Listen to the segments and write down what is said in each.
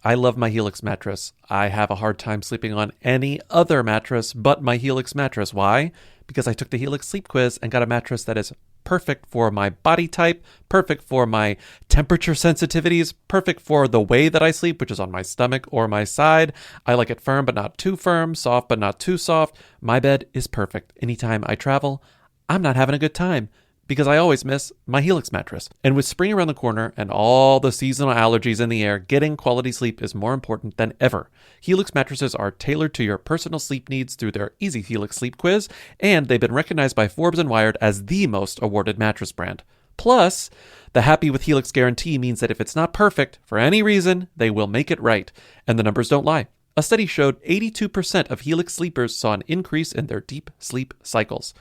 I love my Helix mattress. I have a hard time sleeping on any other mattress but my Helix mattress. Why? Because I took the Helix sleep quiz and got a mattress that is perfect for my body type, perfect for my temperature sensitivities, perfect for the way that I sleep, which is on my stomach or my side. I like it firm but not too firm, soft but not too soft. My bed is perfect. Anytime I travel, I'm not having a good time, because I always miss my Helix mattress. And with spring around the corner and all the seasonal allergies in the air, getting quality sleep is more important than ever. Helix mattresses are tailored to your personal sleep needs through their Easy Helix Sleep Quiz, and they've been recognized by Forbes and Wired as the most awarded mattress brand. Plus, the Happy with Helix guarantee means that if it's not perfect, for any reason, they will make it right. And the numbers don't lie. A study showed 82% of Helix sleepers saw an increase in their deep sleep cycles.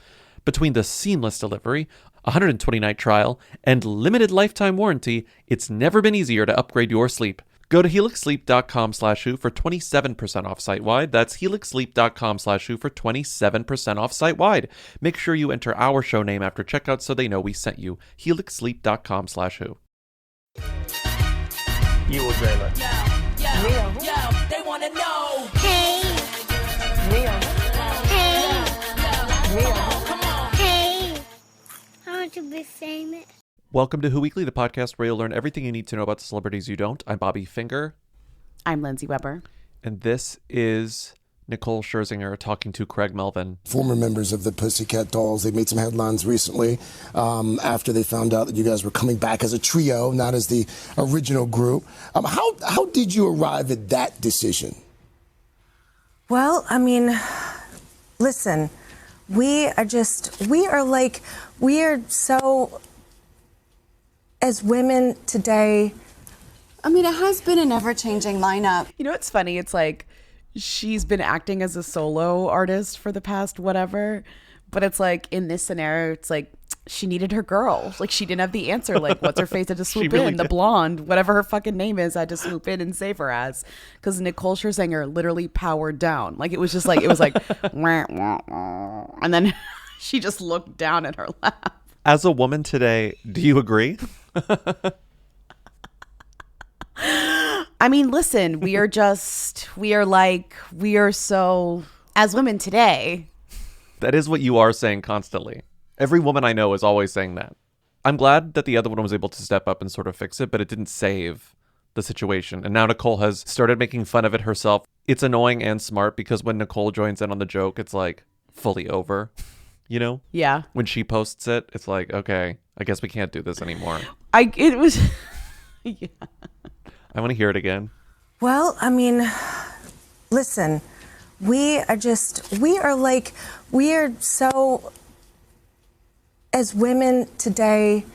Between the seamless delivery, 120-night trial, and limited lifetime warranty, it's never been easier to upgrade your sleep. Go to helixsleep.com/who for 27% off site-wide. That's helixsleep.com/who for 27% off site-wide. Make sure you enter our show name after checkout so they know we sent you. helixsleep.com/who. You will dream it. Yo, they want to know. Hey, Mia. hey, Mia. hey. I want to be famous. Welcome to Who Weekly, the podcast where you'll learn everything you need to know about the celebrities you don't. I'm Bobby Finger. I'm Lindsay Weber. And this is Nicole Scherzinger talking to Craig Melvin. Former members of the Pussycat Dolls, they made some headlines recently after they found out that you guys were coming back as a trio, not as the original group. How did you arrive at that decision? Well, I mean, listen, we are so, as women today. I mean, it has been an ever-changing lineup. You know what's funny? It's like she's been acting as a solo artist for the past whatever, but it's like in this scenario, it's like she needed her girl. Like she didn't have the answer. Like what's her face had to swoop really in. The did. blonde, whatever her fucking name is, had to swoop in and save her ass. Because Nicole Scherzinger literally powered down. Like it was just like, it was like, wah, wah, wah. And then she just looked down at her lap. As a woman today, do you agree? I mean, listen, we are so, as women today. That is what you are saying constantly. Every woman I know is always saying that. I'm glad that the other one was able to step up and sort of fix it, but it didn't save the situation. And now Nicole has started making fun of it herself. It's annoying and smart because when Nicole joins in on the joke, it's like fully over, you know? Yeah. When she posts it, it's like, okay, I guess we can't do this anymore. It was, yeah. I want to hear it again. Well, I mean, listen, we are so, as women today.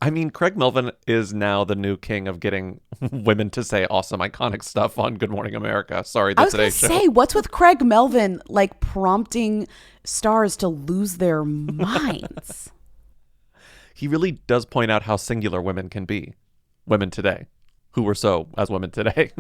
I mean, Craig Melvin is now the new king of getting women to say awesome, iconic stuff on Good Morning America. Sorry, I the was Today going Show. to say, what's with Craig Melvin, like, prompting stars to lose their minds? He really does point out how singular women can be. Women today, who were so as women today.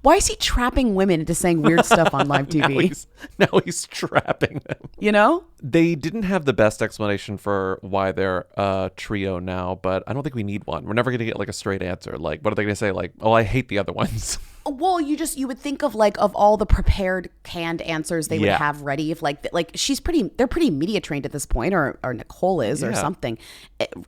Why is he trapping women into saying weird stuff on live TV? now he's trapping them. You know? They didn't have the best explanation for why they're a trio now, but I don't think we need one. We're never going to get like a straight answer. Like, what are they going to say? Like, oh, I hate the other ones. Well, you would think of like of all the prepared canned answers they would have ready. If like they're pretty media trained at this point, or Nicole is or something,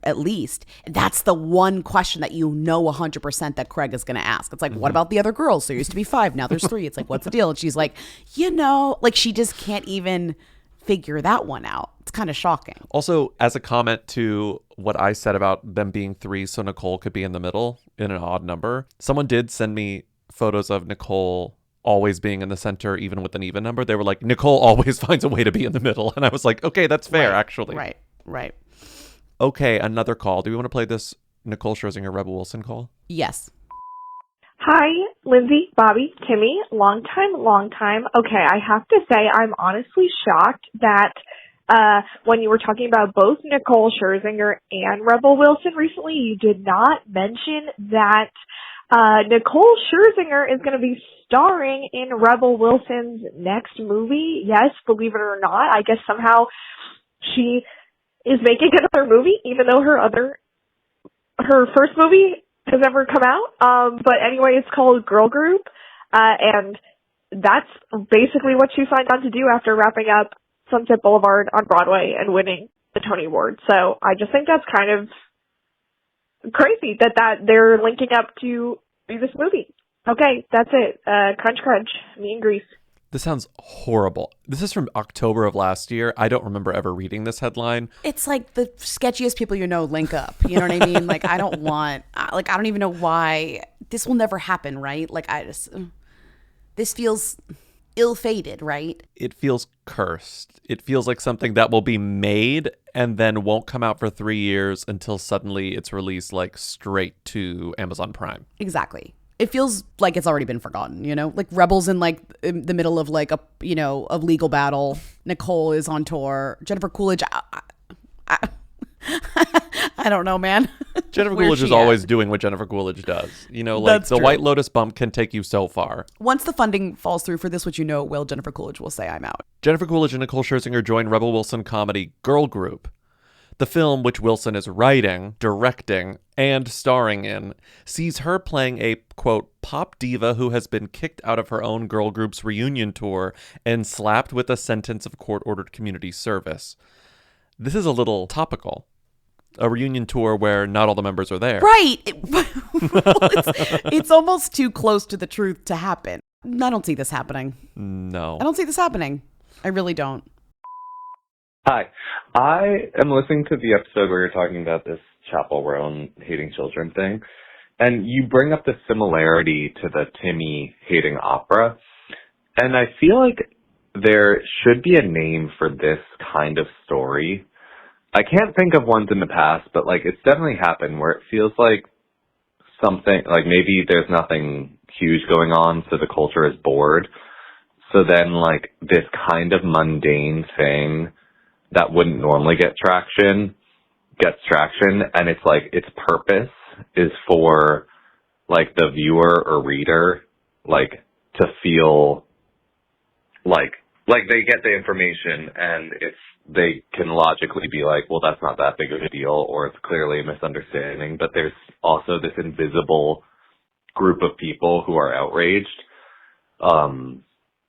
at least. That's the one question that 100% that Craig is going to ask. It's like, what about the other girls? There used to be 5, now there's 3. It's like, what's the deal? And she's like, like she just can't even figure that one out. It's kind of shocking. Also, as a comment to what I said about them being 3, so Nicole could be in the middle in an odd number, someone did send me photos of Nicole always being in the center, even with an even number. They were like, Nicole always finds a way to be in the middle. And I was like, okay, that's fair, actually. Right. Okay, another call. Do we want to play this Nicole Scherzinger, Rebel Wilson call? Yes. Hi, Lindsay, Bobby, Kimmy. Long time. Okay, I have to say I'm honestly shocked that when you were talking about both Nicole Scherzinger and Rebel Wilson recently, you did not mention that Nicole Scherzinger is going to be starring in Rebel Wilson's next movie. Yes, believe it or not, I guess somehow she is making another movie, even though her first movie has ever come out. But anyway, it's called Girl Group, and that's basically what she signed on to do after wrapping up Sunset Boulevard on Broadway and winning the Tony Award. So I just think that's kind of crazy that they're linking up to do this movie. Okay, that's it. Crunch, crunch. Me and Grease. This sounds horrible. This is from October of last year. I don't remember ever reading this headline. It's like the sketchiest people you know link up. You know what I mean? Like, I don't even know why. This will never happen, right? Like, this feels ill-fated, right? It feels cursed. It feels like something that will be made and then won't come out for 3 years until suddenly it's released like straight to Amazon Prime. Exactly. It feels like it's already been forgotten, you know? Like Rebel's in like in the middle of like a legal battle. Nicole is on tour. Jennifer Coolidge, I don't know, man. Jennifer Coolidge is always doing what Jennifer Coolidge does. You know, like the White Lotus bump can take you so far. Once the funding falls through for this, which you know it will, Jennifer Coolidge will say, I'm out. Jennifer Coolidge and Nicole Scherzinger join Rebel Wilson comedy Girl Group. The film, which Wilson is writing, directing, and starring in, sees her playing a, quote, pop diva who has been kicked out of her own girl group's reunion tour and slapped with a sentence of court-ordered community service. This is a little topical. A reunion tour where not all the members are there. Right. It's almost too close to the truth to happen. I don't see this happening. No. I don't see this happening. I really don't. Hi. I am listening to the episode where you're talking about this Chappell Roan hating children thing, and you bring up the similarity to the Timmy hating opera, and I feel like there should be a name for this kind of story. I can't think of ones in the past, but like it's definitely happened where it feels like something, like maybe there's nothing huge going on, so the culture is bored. So then like this kind of mundane thing that wouldn't normally get traction, gets traction, and it's like its purpose is for like the viewer or reader like to feel like they get the information and they can logically be like, well, that's not that big of a deal, or it's clearly a misunderstanding, but there's also this invisible group of people who are outraged.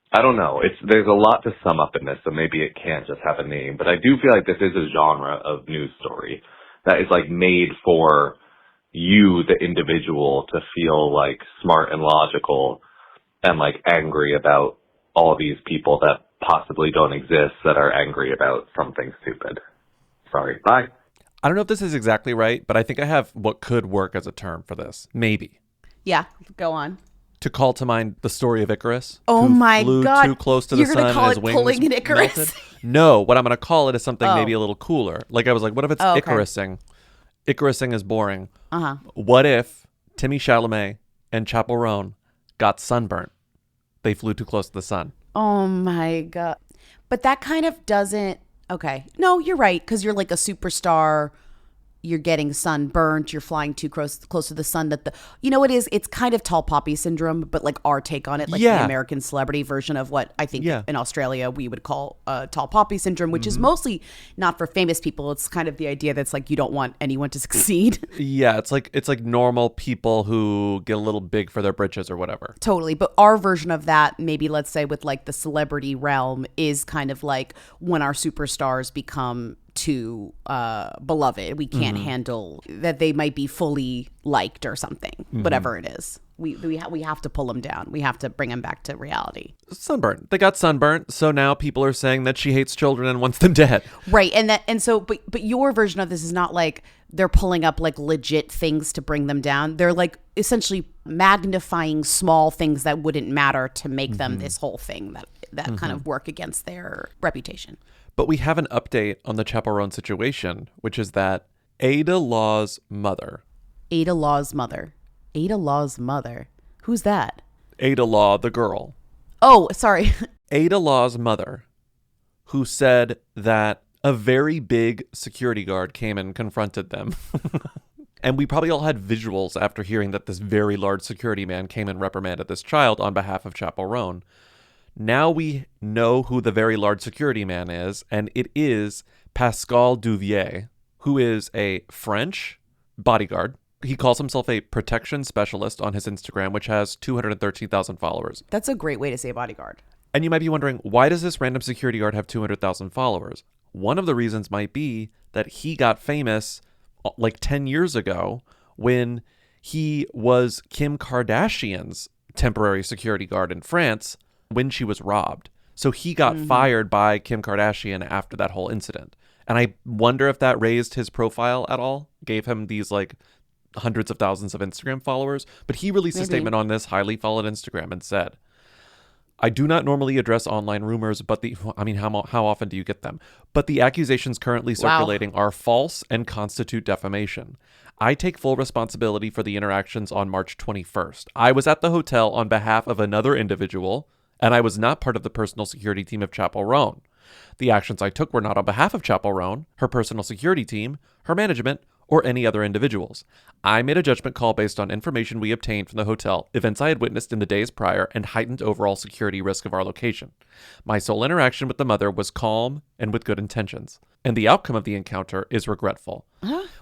I don't know. There's a lot to sum up in this, so maybe it can't just have a name. But I do feel like this is a genre of news story that is like made for you, the individual, to feel like smart and logical and like angry about all these people that possibly don't exist that are angry about something stupid. Sorry. Bye. I don't know if this is exactly right, but I think I have what could work as a term for this. Maybe. Yeah, go on. To call to mind the story of Icarus. Oh my flew God. Too close to You're the gonna sun call and his it wings pulling an Icarus? melted. No, what I'm going to call it is something maybe a little cooler. Like I was like, what if it's Icarusing? Icarusing is boring. Uh-huh. What if Timmy Chalamet and Chappell Roan got sunburnt? They flew too close to the sun. Oh my God. But that kind of doesn't, okay. No, you're right, because you're like a superstar. You're getting sunburnt. You're flying too close to the sun. It's kind of tall poppy syndrome, but like our take on it, like the American celebrity version of what I think in Australia we would call tall poppy syndrome, which is mostly not for famous people. It's kind of the idea that's like you don't want anyone to succeed. Yeah, it's like normal people who get a little big for their britches or whatever. Totally. But our version of that, maybe let's say with like the celebrity realm, is kind of like when our superstars become too beloved. We can't handle that they might be fully liked or something, whatever it is. We have to pull them down. We have to bring them back to reality. Sunburnt. They got sunburnt, so now people are saying that she hates children and wants them dead. Right. But your version of this is not like they're pulling up like legit things to bring them down. They're like essentially magnifying small things that wouldn't matter to make them this whole thing that kind of work against their reputation. But we have an update on the Chappell Roan situation, which is that Ada Law's mother. Ada Law's mother. Ada Law's mother. Who's that? Ada Law, the girl. Oh, sorry. Ada Law's mother, who said that a very big security guard came and confronted them. And we probably all had visuals after hearing that this very large security man came and reprimanded this child on behalf of Chappell Roan. Now we know who the very large security man is, and it is Pascal Duvier, who is a French bodyguard. He calls himself a protection specialist on his Instagram, which has 213,000 followers. That's a great way to say bodyguard. And you might be wondering, why does this random security guard have 200,000 followers? One of the reasons might be that he got famous like 10 years ago when he was Kim Kardashian's temporary security guard in France when she was robbed. So he got fired by Kim Kardashian after that whole incident. And I wonder if that raised his profile at all, gave him these like hundreds of thousands of Instagram followers. But he released a statement on this highly followed Instagram and said, I do not normally address online rumors, but how often do you get them? But the accusations currently circulating are false and constitute defamation. I take full responsibility for the interactions on March 21st. I was at the hotel on behalf of another individual, and I was not part of the personal security team of Chappell Roan. The actions I took were not on behalf of Chappell Roan, her personal security team, her management, or any other individuals. I made a judgment call based on information we obtained from the hotel, events I had witnessed in the days prior, and heightened overall security risk of our location. My sole interaction with the mother was calm and with good intentions, and the outcome of the encounter is regretful.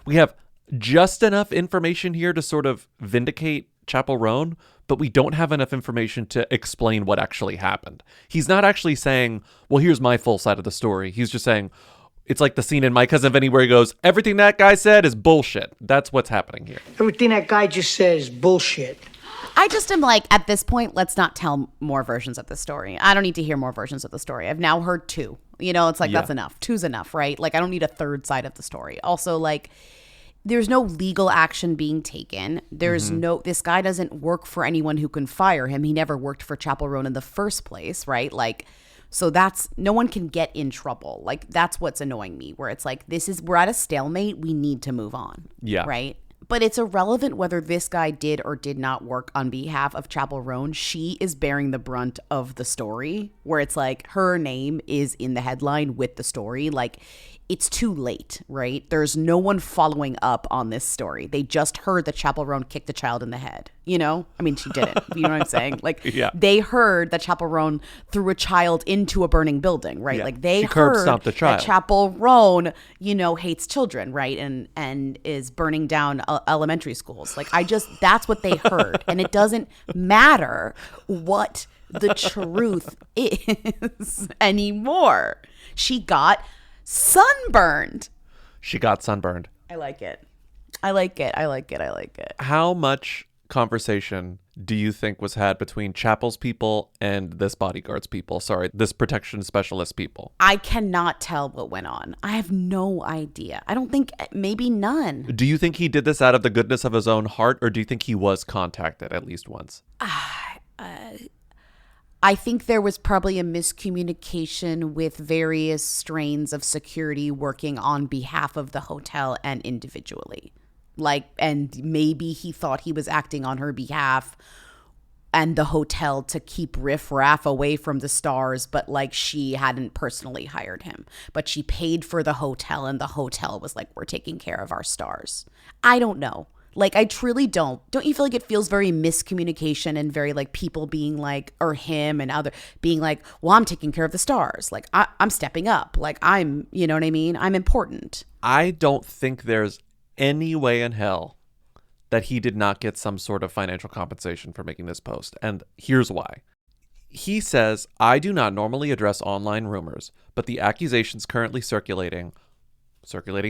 We have just enough information here to sort of vindicate Chappell Roan, but we don't have enough information to explain what actually happened. He's not actually saying, well, here's my full side of the story. He's just saying, it's like the scene in My Cousin Vinny where he goes, everything that guy said is bullshit. That's what's happening here. Everything that guy just said is bullshit. I just am like, at this point, let's not tell more versions of the story. I don't need to hear more versions of the story. I've now heard 2. You know, it's like, that's enough. 2's enough, right? Like, I don't need a third side of the story. Also, like, there's no legal action being taken. There's this guy doesn't work for anyone who can fire him. He never worked for Chappell Roan in the first place, right? Like, so that's, no one can get in trouble. Like, that's what's annoying me, where it's like, we're at a stalemate. We need to move on. Yeah. Right? But it's irrelevant whether this guy did or did not work on behalf of Chappell Roan. She is bearing the brunt of the story, where it's like her name is in the headline with the story. Like, it's too late, right? There's no one following up on this story. They just heard that Chappell Roan kicked a child in the head, you know? I mean, she didn't. You know what I'm saying? Like, they heard that Chappell Roan threw a child into a burning building, right? Like, they heard that Chappell Roan, you know, hates children, right? And is burning down elementary schools. Like, that's what they heard. And it doesn't matter what the truth is anymore. She got sunburned. I like it. How much conversation do you think was had between Chappell's people and this bodyguard's people? Sorry, this protection specialist people. I cannot tell what went on. I have no idea. I don't think, maybe none. Do you think he did this out of the goodness of his own heart, or do you think he was contacted at least once? I think there was probably a miscommunication with various strains of security working on behalf of the hotel and individually. Like, and maybe he thought he was acting on her behalf and the hotel to keep riffraff away from the stars, but like she hadn't personally hired him. But she paid for the hotel and the hotel was like, we're taking care of our stars. I don't know. Like, I truly don't. Don't you feel like it feels very miscommunication and very like people being like, or him and other being like, well, I'm taking care of the stars. Like, I'm stepping up. Like, I'm, you know what I mean? I'm important. I don't think there's any way in hell that he did not get some sort of financial compensation for making this post. And here's why. He says, I do not normally address online rumors, but the accusations currently circulating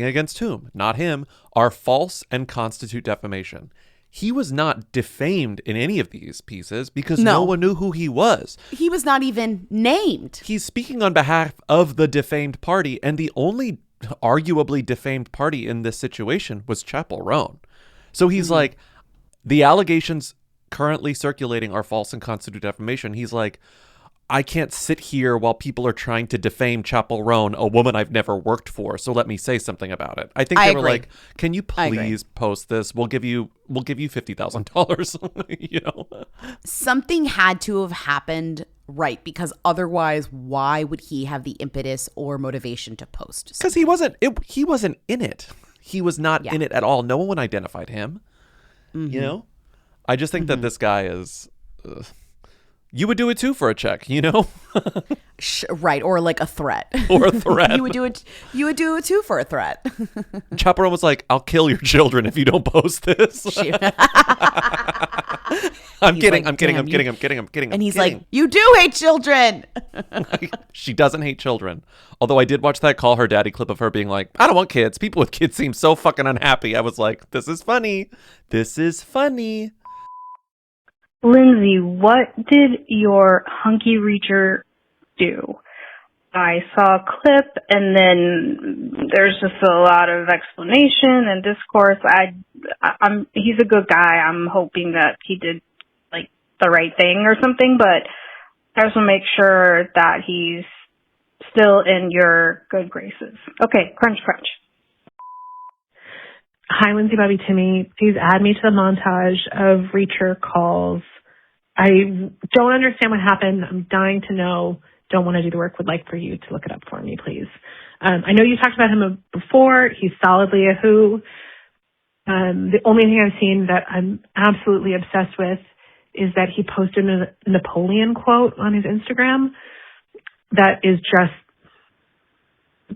against whom, not him, are false and constitute defamation. He was not defamed in any of these pieces because no one knew who he was. He was not even named. He's speaking on behalf of the defamed party, and the only arguably defamed party in this situation was Chappell Roan. So he's like, the allegations currently circulating are false and constitute defamation. He's like, I can't sit here while people are trying to defame Chappell Roan, a woman I've never worked for. So let me say something about it. I think they were like, "Can you please post this? We'll give you $50,000." You know, something had to have happened, right? Because otherwise, why would he have the impetus or motivation to post? Because he wasn't in it. He was not in it at all. No one identified him. You know, I just think that this guy is. You would do it too for a check, you know? Right, or like a threat. Or a threat. You would do it too for a threat. Chappell Roan was like, "I'll kill your children if you don't post this." I'm kidding. And he's like, "You do hate children." She doesn't hate children. Although I did watch that Call Her Daddy clip of her being like, "I don't want kids. People with kids seem so fucking unhappy." I was like, this is funny. This is funny. Lindsay, what did your hunky reacher do? I saw a clip, and then there's just a lot of explanation and discourse. He's a good guy. I'm hoping that he did like the right thing or something, but I just want to make sure that he's still in your good graces. Okay, crunch, crunch. Hi, Lindsay, Bobby, Timmy. Please add me to the montage of Reacher calls. I don't understand what happened. I'm dying to know. Don't want to do the work. Would like for you to look it up for me, please. I know you talked about him before. He's solidly a who. The only thing I've seen that I'm absolutely obsessed with is that he posted a Napoleon quote on his Instagram. That is just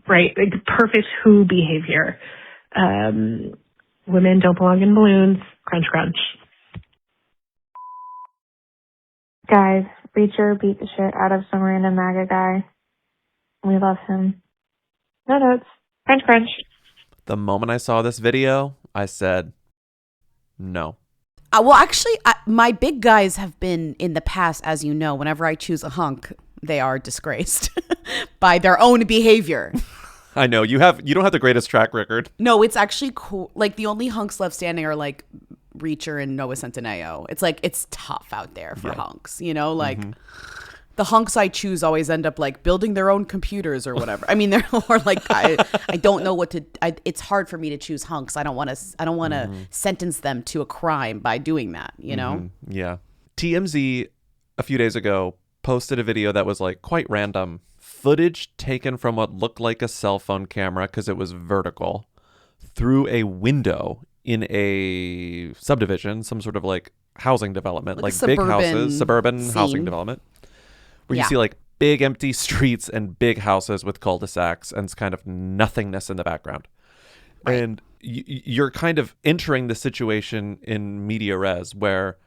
right, like perfect who behavior. Women don't belong in balloons. Crunch, crunch. Guys, Reacher beat the shit out of some random MAGA guy. We love him. No notes. Crunch, crunch. The moment I saw this video, I said, no. Well, actually, my big guys have been in the past, as you know, whenever I choose a hunk, they are disgraced by their own behavior. I know. You don't have the greatest track record. No, it's actually cool. Like, the only hunks left standing are, like, Reacher and Noah Centineo. It's like, it's tough out there for hunks, you know? Like, the hunks I choose always end up, like, building their own computers or whatever. I mean, they're or like, I don't know what to, it's hard for me to choose hunks. I don't want to sentence them to a crime by doing that, you know? Yeah. TMZ a few days ago posted a video that was, like, quite random. Footage taken from what looked like a cell phone camera because it was vertical through a window in a subdivision, some sort of like housing development, like big houses, suburban housing development, where you see like big empty streets and big houses with cul-de-sacs and it's kind of nothingness in the background. Right. And you're kind of entering the situation in media res where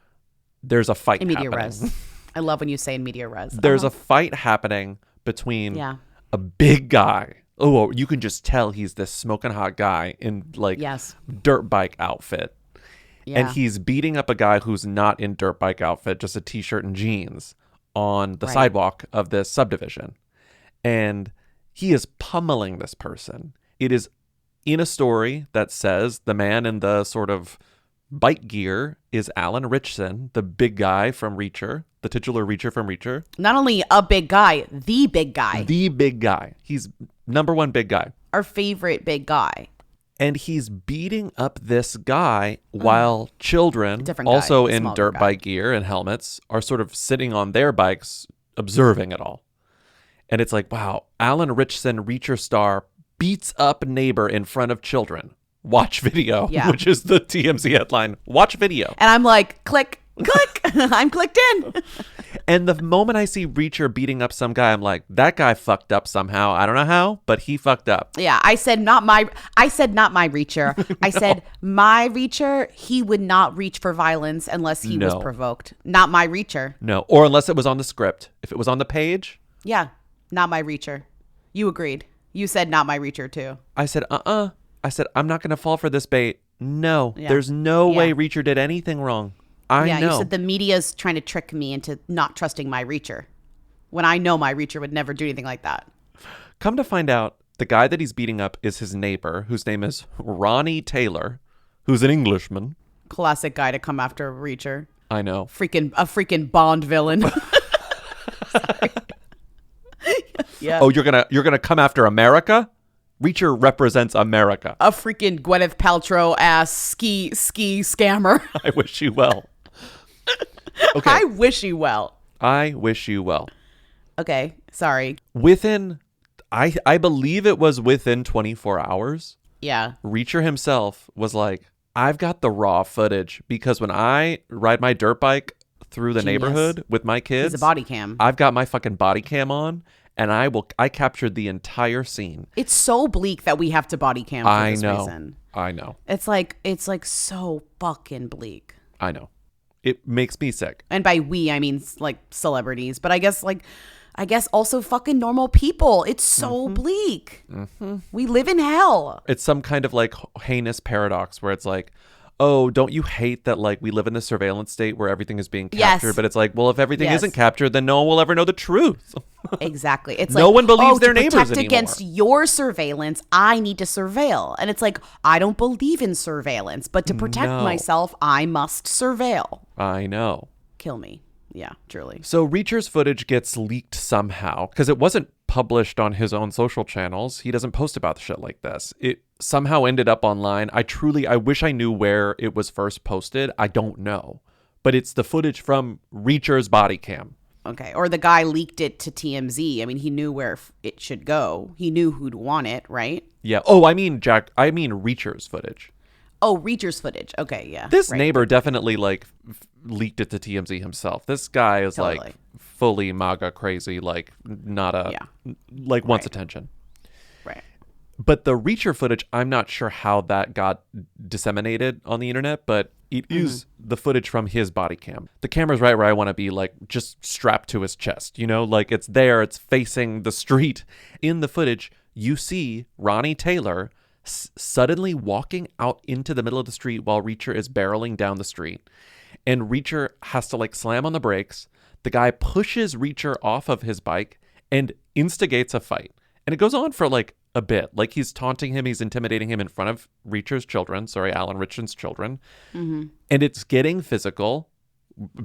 there's a fight happening. Res. I love when you say in media res. There's a fight happening between a big guy. Oh, you can just tell he's this smoking hot guy in like dirt bike outfit. Yeah. And he's beating up a guy who's not in dirt bike outfit, just a t-shirt and jeans on the sidewalk of this subdivision. And he is pummeling this person. It is in a story that says the man in the sort of bike gear is Alan Ritchson, the big guy from Reacher, the titular Reacher from Reacher. Not only a big guy, the big guy. The big guy. He's number one big guy. Our favorite big guy. And he's beating up this guy while children, also in dirt bike gear and helmets, are sort of sitting on their bikes observing it all. And it's like, wow, Alan Ritchson, Reacher star, beats up neighbor in front of children. Watch video, which is the TMZ headline. Watch video. And I'm like, click. I'm clicked in. And the moment I see Reacher beating up some guy, I'm like, that guy fucked up somehow. I don't know how, but he fucked up. Yeah, I said not my Reacher. No. I said my Reacher, he would not reach for violence unless he was provoked. Not my Reacher. No, or unless it was on the script. If it was on the page. Yeah, not my Reacher. You agreed. You said not my Reacher too. I said, I said, I'm not going to fall for this bait. No, there's no way Reacher did anything wrong. I know. You said the media's trying to trick me into not trusting my Reacher when I know my Reacher would never do anything like that. Come to find out, the guy that he's beating up is his neighbor, whose name is Ronnie Taylor, who's an Englishman. Classic guy to come after Reacher. I know. A freaking Bond villain. Sorry. Yeah. Oh, you're gonna come after America? Reacher represents America. A freaking Gwyneth Paltrow ass ski scammer. I wish you well. Okay. I wish you well. I wish you well. Okay, sorry. Within, I believe it was within 24 hours. Yeah. Reacher himself was like, I've got the raw footage because when I ride my dirt bike through the neighborhood with my kids. He's a body cam. I've got my fucking body cam on, and I captured the entire scene. It's so bleak that we have to body cam for this reason. I know. It's like so fucking bleak. I know. It makes me sick. And by we, I mean like celebrities, but I guess also fucking normal people. It's so bleak. We live in hell. It's some kind of like heinous paradox where it's like, oh, don't you hate that like we live in this surveillance state where everything is being captured? Yes. But it's like, well, if everything isn't captured, then no one will ever know the truth. Exactly. It's no like, one believes their to neighbors protect anymore. against your surveillance, I need to surveil. And it's like, I don't believe in surveillance, but to protect myself, I must surveil. I know. Kill me. Yeah, truly. So Reacher's footage gets leaked somehow because it wasn't published on his own social channels. He doesn't post about shit like this. It somehow ended up online. I wish I knew where it was first posted. I don't know. But it's the footage from Reacher's body cam. Okay. Or the guy leaked it to TMZ. I mean, he knew where it should go. He knew who'd want it, right? Yeah. Oh, I mean Reacher's footage. Oh, Reacher's footage. Okay, yeah. This neighbor definitely like leaked it to TMZ himself. This guy is like fully MAGA crazy, like not wants attention. Right. But the Reacher footage, I'm not sure how that got disseminated on the internet, but it is the footage from his body cam. The camera's right where I want to be, like just strapped to his chest, you know, like it's there, it's facing the street. In the footage, you see Ronnie Taylor suddenly walking out into the middle of the street while Reacher is barreling down the street. And Reacher has to like slam on the brakes. The guy pushes Reacher off of his bike and instigates a fight. And it goes on for like a bit. Like he's taunting him, he's intimidating him in front of Reacher's children. Sorry, Alan Ritchson's children. And it's getting physical.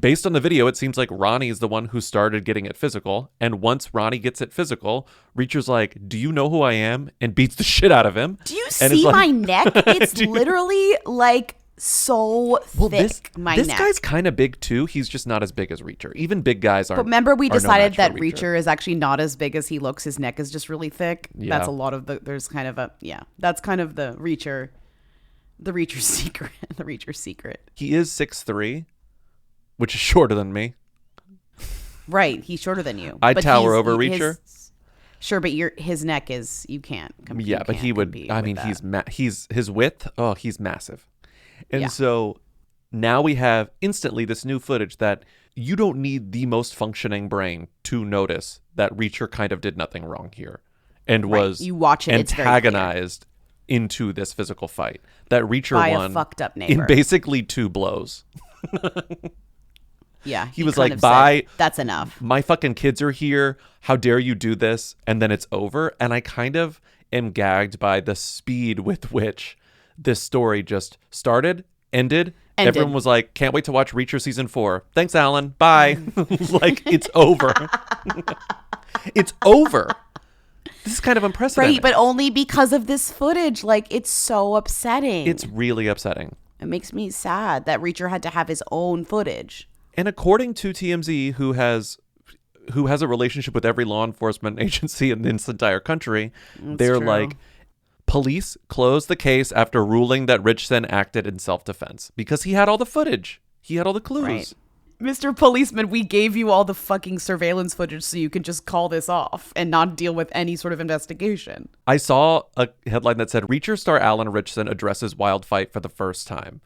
Based on the video, it seems like Ronnie is the one who started getting it physical. And once Ronnie gets it physical, Reacher's like, do you know who I am? And beats the shit out of him. Do you see my neck? It's literally like so thick, my neck. This guy's kind of big too. He's just not as big as Reacher. Even big guys aren't. But remember we decided that Reacher. Reacher is actually not as big as he looks. His neck is just really thick. Yeah. That's a lot of there's kind of that's kind of the Reacher secret. The Reacher secret. He is 6'3", which is shorter than me. Right. He's shorter than you. I'd tower over Reacher. Sure, but his neck is, you can't compete. Yeah, but he would, I mean, he's his width, he's massive. And so now we have instantly this new footage that you don't need the most functioning brain to notice that Reacher kind of did nothing wrong here and was you watch it, antagonized into this physical fight. That Reacher by won a fucked up neighbor. in basically 2 blows. Yeah. He was like, bye. That's enough. My fucking kids are here. How dare you do this? And then it's over. And I kind of am gagged by the speed with which this story just started, ended. Everyone was like, can't wait to watch Reacher season 4. Thanks, Alan. Bye. Like, it's over. It's over. This is kind of unprecedented. Right, but only because of this footage. Like, it's so upsetting. It's really upsetting. It makes me sad that Reacher had to have his own footage. And according to TMZ, who has a relationship with every law enforcement agency in this entire country, they're like, police closed the case after ruling that Ritchson acted in self-defense because he had all the footage. He had all the clues. Right. Mr. Policeman, we gave you all the fucking surveillance footage so you can just call this off and not deal with any sort of investigation. I saw a headline that said, Reacher star Alan Ritchson addresses wild fight for the first time.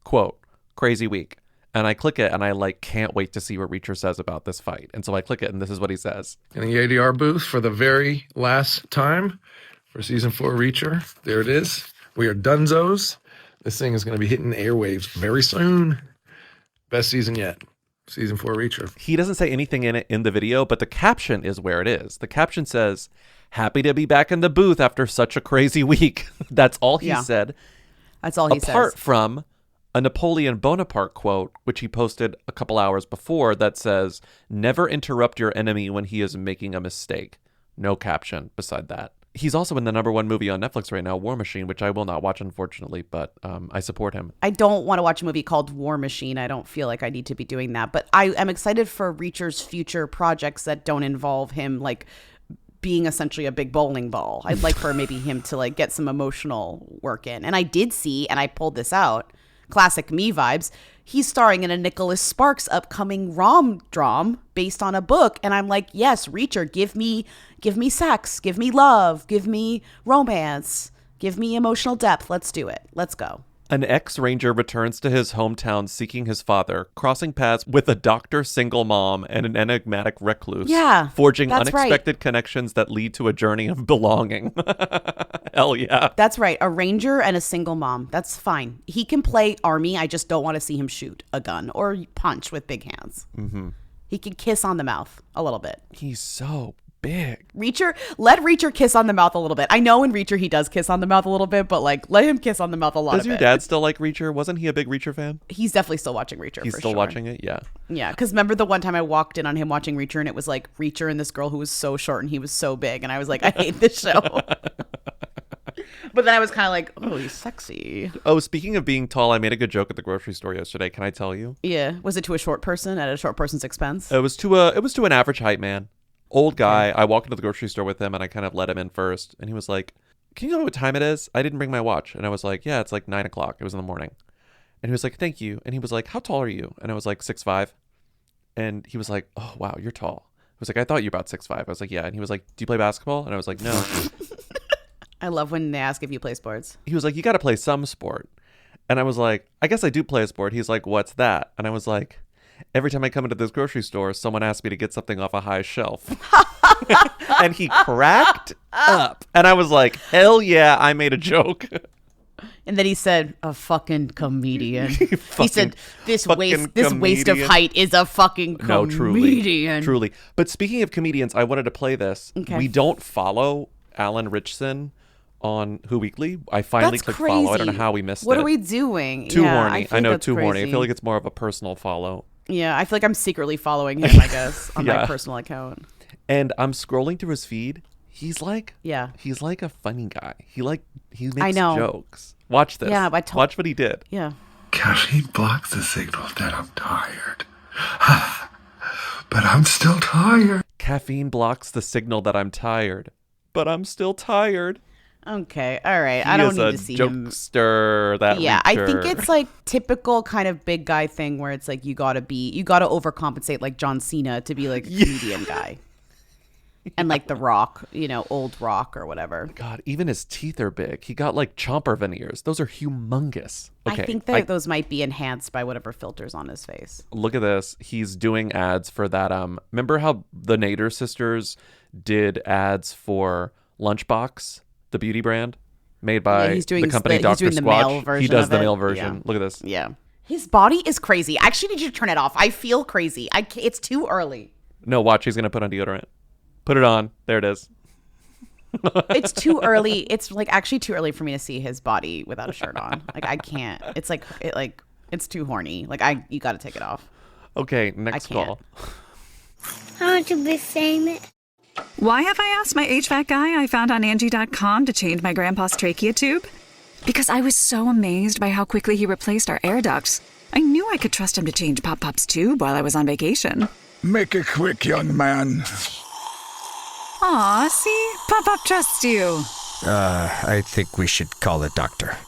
Quote, crazy week. And I click it and I can't wait to see what Reacher says about this fight. And so I click it and this is what he says. In the ADR booth for the very last time for season 4 Reacher. There it is. We are dunzos. This thing is going to be hitting airwaves very soon. Best season yet. Season 4 Reacher. He doesn't say anything in it in the video, but the caption is where it is. The caption says, happy to be back in the booth after such a crazy week. That's all he said. That's all he says. Apart from a Napoleon Bonaparte quote, which he posted a couple hours before that says, never interrupt your enemy when he is making a mistake. No caption beside that. He's also in the #1 movie on Netflix right now, War Machine, which I will not watch, unfortunately, but I support him. I don't want to watch a movie called War Machine. I don't feel like I need to be doing that. But I am excited for Reacher's future projects that don't involve him, being essentially a big bowling ball. I'd like for maybe him to, get some emotional work in. And I did see, and I pulled this out, classic me vibes. He's starring in a Nicholas Sparks upcoming rom-dram based on a book. And I'm like, yes, Reacher, give me sex, give me love, give me romance, give me emotional depth. Let's do it. Let's go. An ex-ranger returns to his hometown seeking his father, crossing paths with a doctor single mom and an enigmatic recluse. Yeah, forging that's unexpected right. connections that lead to a journey of belonging. Hell yeah. That's right. A ranger and a single mom. That's fine. He can play Army. I just don't want to see him shoot a gun or punch with big hands. Mm-hmm. He can kiss on the mouth a little bit. He's so big. Let Reacher kiss on the mouth a little bit. I know in Reacher he does kiss on the mouth a little bit, but like let him kiss on the mouth a lot. Does your dad still like Reacher? Wasn't he a big Reacher fan? He's definitely still watching Reacher. He's for still sure. watching it? Yeah. Yeah, because remember the one time I walked in on him watching Reacher and it was like Reacher and this girl who was so short and he was so big. And I was like, I hate this show. But then I was kind of like, oh, he's sexy. Oh, speaking of being tall, I made a good joke at the grocery store yesterday. Can I tell you? Yeah. Was it to a short person at a short person's expense? It was to an average height man. Old guy. I walked into the grocery store with him and I kind of let him in first. And he was like, can you know what time it is? I didn't bring my watch. And I was like, yeah, it's like 9 o'clock. It was in the morning. And he was like, thank you. And he was like, how tall are you? And I was like, 6'5". And he was like, oh, wow, you're tall. I was like, I thought you were about 6'5". I was like, yeah. And he was like, do you play basketball? And I was like, no. I love when they ask if you play sports. He was like, you got to play some sport. And I was like, I guess I do play a sport. He's like, what's that? And I was like, every time I come into this grocery store, someone asks me to get something off a high shelf. And he cracked up. And I was like, hell yeah, I made a joke. And then he said, a fucking comedian. He said, this waste of height is a fucking comedian. No, truly. But speaking of comedians, I wanted to play this. Okay. We don't follow Alan Ritchson on Who Weekly. I finally clicked follow. I don't know how we missed it. What are we doing? Too Yeah, horny. feel I know, that's too horny. I crazy. feel like it's more of a personal follow. Yeah, I feel like I'm secretly following him, I guess, on my personal account. And I'm scrolling through his feed. He's like a funny guy. He makes jokes. Watch this. Yeah, watch what he did. Yeah. Caffeine blocks the signal that I'm tired. But I'm still tired. Caffeine blocks the signal that I'm tired. But I'm still tired. Okay, all right. I don't need to see him. Jokester, that Yeah, I think Reacher. it's like typical kind of big guy thing where it's like you gotta overcompensate like John Cena to be like a comedian guy. And like The Rock, old Rock or whatever. God, even his teeth are big. He got like chomper veneers. Those are humongous. Okay, I think that those might be enhanced by whatever filters on his face. Look at this. He's doing ads for that. Remember how the Nader sisters did ads for Lunchbox, the beauty brand made by the company Dr. He's doing the male Squatch? version He does of the it. male version. Yeah. Look at this. Yeah. His body is crazy. I actually need you to turn it off. I feel crazy. It's too early. No, watch. He's going to put on deodorant. Put it on. There it is. It's too early. It's like actually too early for me to see his body without a shirt on. Like I can't. It's like it's too horny. Like you got to take it off. Okay, next call. I want to be famous. Why have I asked my HVAC guy I found on Angie.com to change my grandpa's trachea tube? Because I was so amazed by how quickly he replaced our air ducts. I knew I could trust him to change Pop Pop's tube while I was on vacation. Make it quick, young man. Aw, see? Pop Pop trusts you. I think we should call a doctor.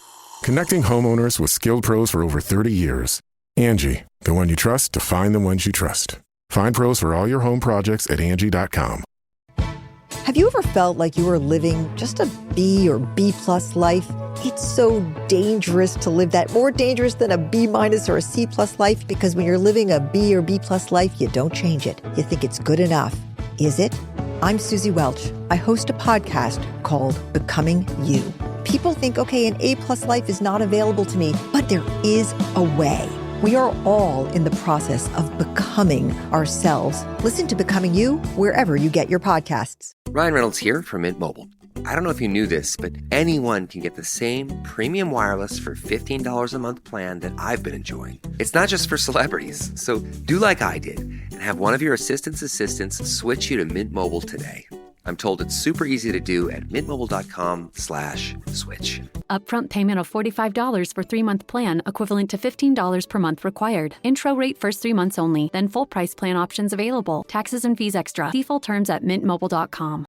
Connecting homeowners with skilled pros for over 30 years. Angie, the one you trust to find the ones you trust. Find pros for all your home projects at Angie.com. Have you ever felt like you were living just a B or B+ life? It's so dangerous to live that, more dangerous than a B- or a C+ life, because when you're living a B or B+ life, you don't change it. You think it's good enough. Is it? I'm Susie Welch. I host a podcast called Becoming You. People think, okay, an A+ life is not available to me, but there is a way. We are all in the process of becoming ourselves. Listen to Becoming You wherever you get your podcasts. Ryan Reynolds here from Mint Mobile. I don't know if you knew this, but anyone can get the same premium wireless for $15 a month plan that I've been enjoying. It's not just for celebrities. So do like I did and have one of your assistants switch you to Mint Mobile today. I'm told it's super easy to do at mintmobile.com/switch. Upfront payment of $45 for 3-month plan, equivalent to $15 per month required. Intro rate first 3 months only, then full price plan options available. Taxes and fees extra. See full terms at mintmobile.com.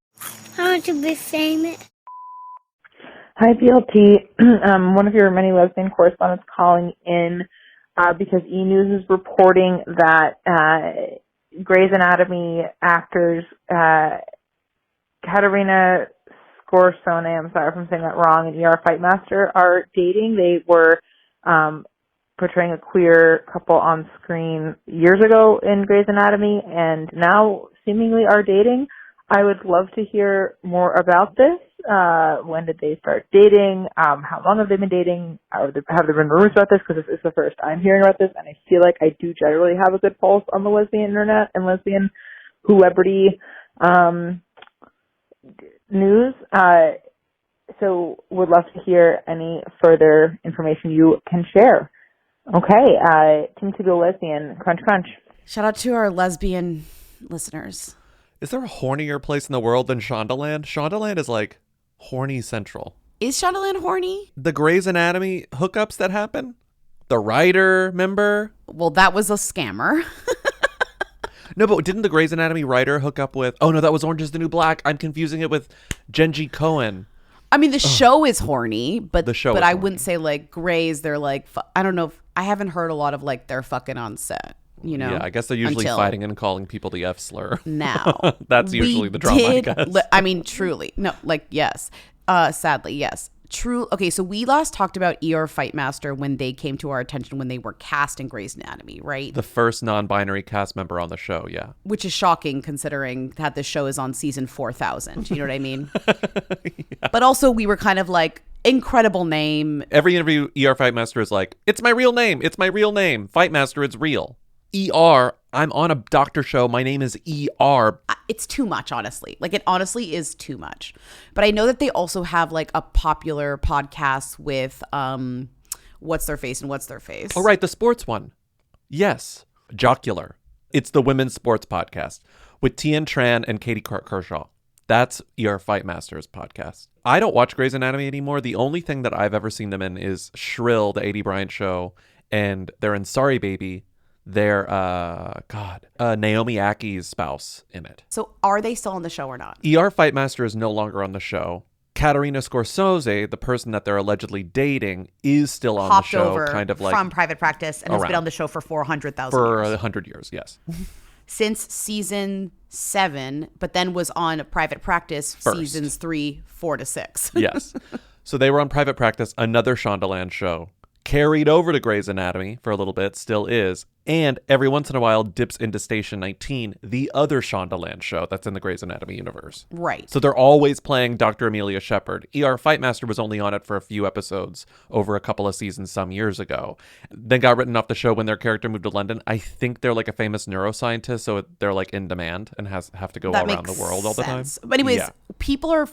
I want to be famous. Hi, BLT. One of your many lesbian correspondents calling in because E! News is reporting that Grey's Anatomy actors Caterina Scorsone, I'm sorry if I'm saying that wrong, and ER Fightmaster are dating. They were portraying a queer couple on screen years ago in Grey's Anatomy and now seemingly are dating. I would love to hear more about this. When did they start dating? How long have they been dating? Have there been rumors about this? Because this is the first I'm hearing about this, and I feel like I do generally have a good pulse on the lesbian internet and lesbian celebrity news. So would love to hear any further information you can share. Okay, Team to Go Lesbian, crunch, crunch. Shout out to our lesbian listeners. Is there a hornier place in the world than Shondaland? Shondaland is like horny central. Is Shondaland horny? The Grey's Anatomy hookups that happen? The writer, remember? Well, that was a scammer. No, but didn't the Grey's Anatomy writer hook up with... Oh, no, that was Orange is the New Black. I'm confusing it with Genji Cohen. I mean, the show is horny, but I horny. wouldn't say like Grey's, they're like... I don't know. I haven't heard a lot of like they're fucking on set. You know? Yeah, I guess they're usually fighting and calling people the F slur. Now. That's usually the drama, I guess. I mean, truly. No, like, yes. Sadly, yes. True. Okay, so we last talked about ER Fightmaster when they came to our attention when they were cast in Grey's Anatomy, right? The first non-binary cast member on the show, yeah. Which is shocking considering that the show is on season 4,000. You know what I mean? Yeah. But also we were kind of like, incredible name. Every interview, ER Fightmaster is like, it's my real name. It's my real name. Fightmaster, it's real. ER, I'm on a doctor show. My name is ER. It's too much, honestly. Like, it honestly is too much. But I know that they also have, like, a popular podcast with What's Their Face and What's Their Face. Oh, right. The sports one. Yes. Jocular. It's the women's sports podcast with Tien Tran and Katie Kershaw. That's ER Fightmaster's podcast. I don't watch Grey's Anatomy anymore. The only thing that I've ever seen them in is Shrill, the A.D. Bryant show, and they're in Sorry Baby. They're, Naomi Ackie's spouse in it. So are they still on the show or not? ER Fightmaster is no longer on the show. Caterina Scorsone, the person that they're allegedly dating, is still on the show. Over kind of like from Private Practice and has been on the show for 400,000 years. For 100 years, yes. Since season 7, but then was on Private Practice seasons 3, 4 to 6. Yes. So they were on Private Practice, another Shondaland show. Carried over to Grey's Anatomy for a little bit, still is, and every once in a while dips into Station 19, the other Shondaland show that's in the Grey's Anatomy universe. Right. So they're always playing Dr. Amelia Shepard. ER Fightmaster was only on it for a few episodes over a couple of seasons some years ago. Then got written off the show when their character moved to London. I think they're like a famous neuroscientist, so they're like in demand and have to go around the world all the time. But anyways, people are...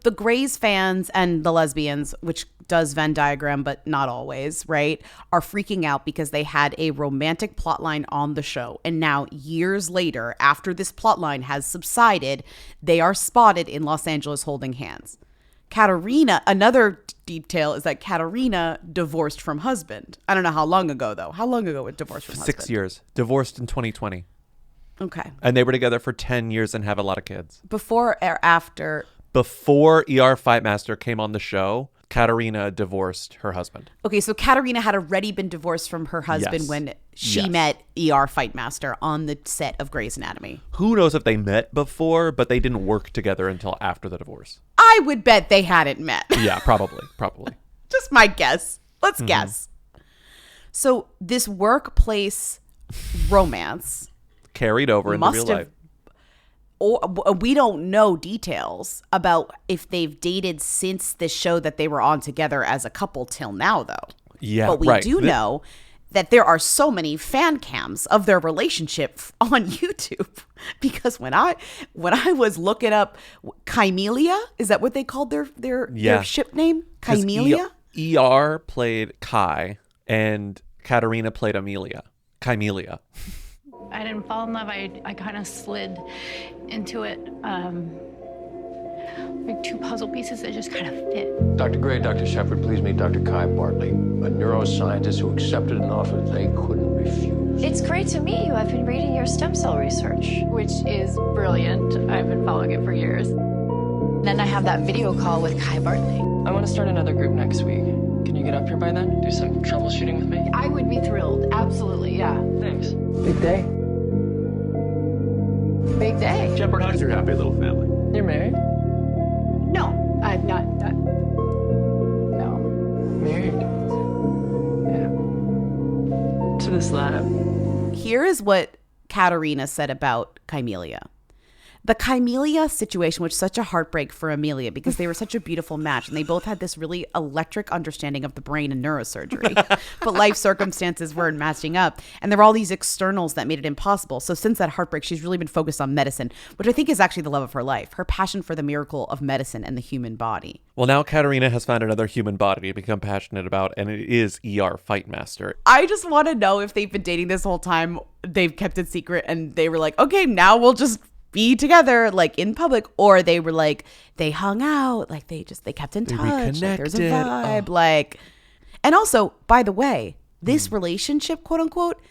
The Grey's fans and the lesbians, which does Venn diagram, but not always, right, are freaking out because they had a romantic plotline on the show. And now, years later, after this plotline has subsided, they are spotted in Los Angeles holding hands. Caterina, another detail is that Caterina divorced from husband. I don't know how long ago, though. How long ago was divorced from husband? 6 years. Divorced in 2020. Okay. And they were together for 10 years and have a lot of kids. Before or after... Before ER Fightmaster came on the show, Caterina divorced her husband. Okay, so Caterina had already been divorced from her husband when she met ER Fightmaster on the set of Grey's Anatomy. Who knows if they met before, but they didn't work together until after the divorce. I would bet they hadn't met. Yeah, probably. Just my guess. Let's guess. So this workplace romance carried over into real life. Or we don't know details about if they've dated since the show that they were on together as a couple till now, though. Yeah, but we do know that there are so many fan cams of their relationship on YouTube because when I was looking up Kymelia, is that what they called their ship name? Kymelia? ER played Kai and Caterina played Amelia. Kymelia. I didn't fall in love. I kind of slid into it. Like two puzzle pieces that just kind of fit. Dr. Gray, Dr. Shepard, please meet Dr. Kai Bartley, a neuroscientist who accepted an offer they couldn't refuse. It's great to meet you. I've been reading your stem cell research. Which is brilliant. I've been following it for years. Then I have that video call with Kai Bartley. I want to start another group next week. Can you get up here by then? Do some troubleshooting with me? I would be thrilled. Absolutely, yeah. Thanks. Big day. Big day. Shepard, how's your happy little family? You're married? No, I'm not. No. Married? Yeah. To this lab. Here is what Caterina said about Kymelia. The Kymelia situation was such a heartbreak for Amelia because they were such a beautiful match and they both had this really electric understanding of the brain and neurosurgery. But life circumstances weren't matching up. And there were all these externals that made it impossible. So since that heartbreak, she's really been focused on medicine, which I think is actually the love of her life, her passion for the miracle of medicine and the human body. Well, now Caterina has found another human body to become passionate about, and it is ER Fightmaster. I just want to know if they've been dating this whole time, they've kept it secret, and they were like, okay, now we'll just be together like in public, or they were like they hung out, like they kept in touch, like, there's a vibe, like. And also, by the way, this relationship, quote unquote,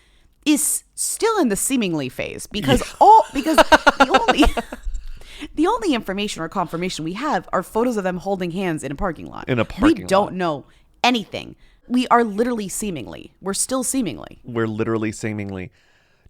is still in the seemingly phase because the only information or confirmation we have are photos of them holding hands in a parking lot. We don't know anything. We are literally seemingly. We're still seemingly. We're literally seemingly.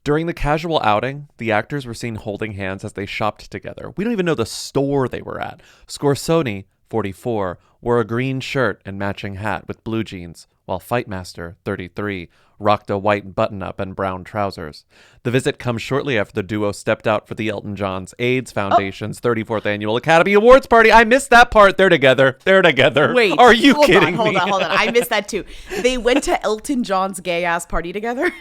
During the casual outing, the actors were seen holding hands as they shopped together. We don't even know the store they were at. Scorsone, 44, wore a green shirt and matching hat with blue jeans, while Fightmaster, 33, rocked a white button-up and brown trousers. The visit comes shortly after the duo stepped out for the Elton John's AIDS Foundation's 34th Annual Academy Awards party. I missed that part. They're together. Wait. Are you kidding me? Hold on. I missed that too. They went to Elton John's gay-ass party together?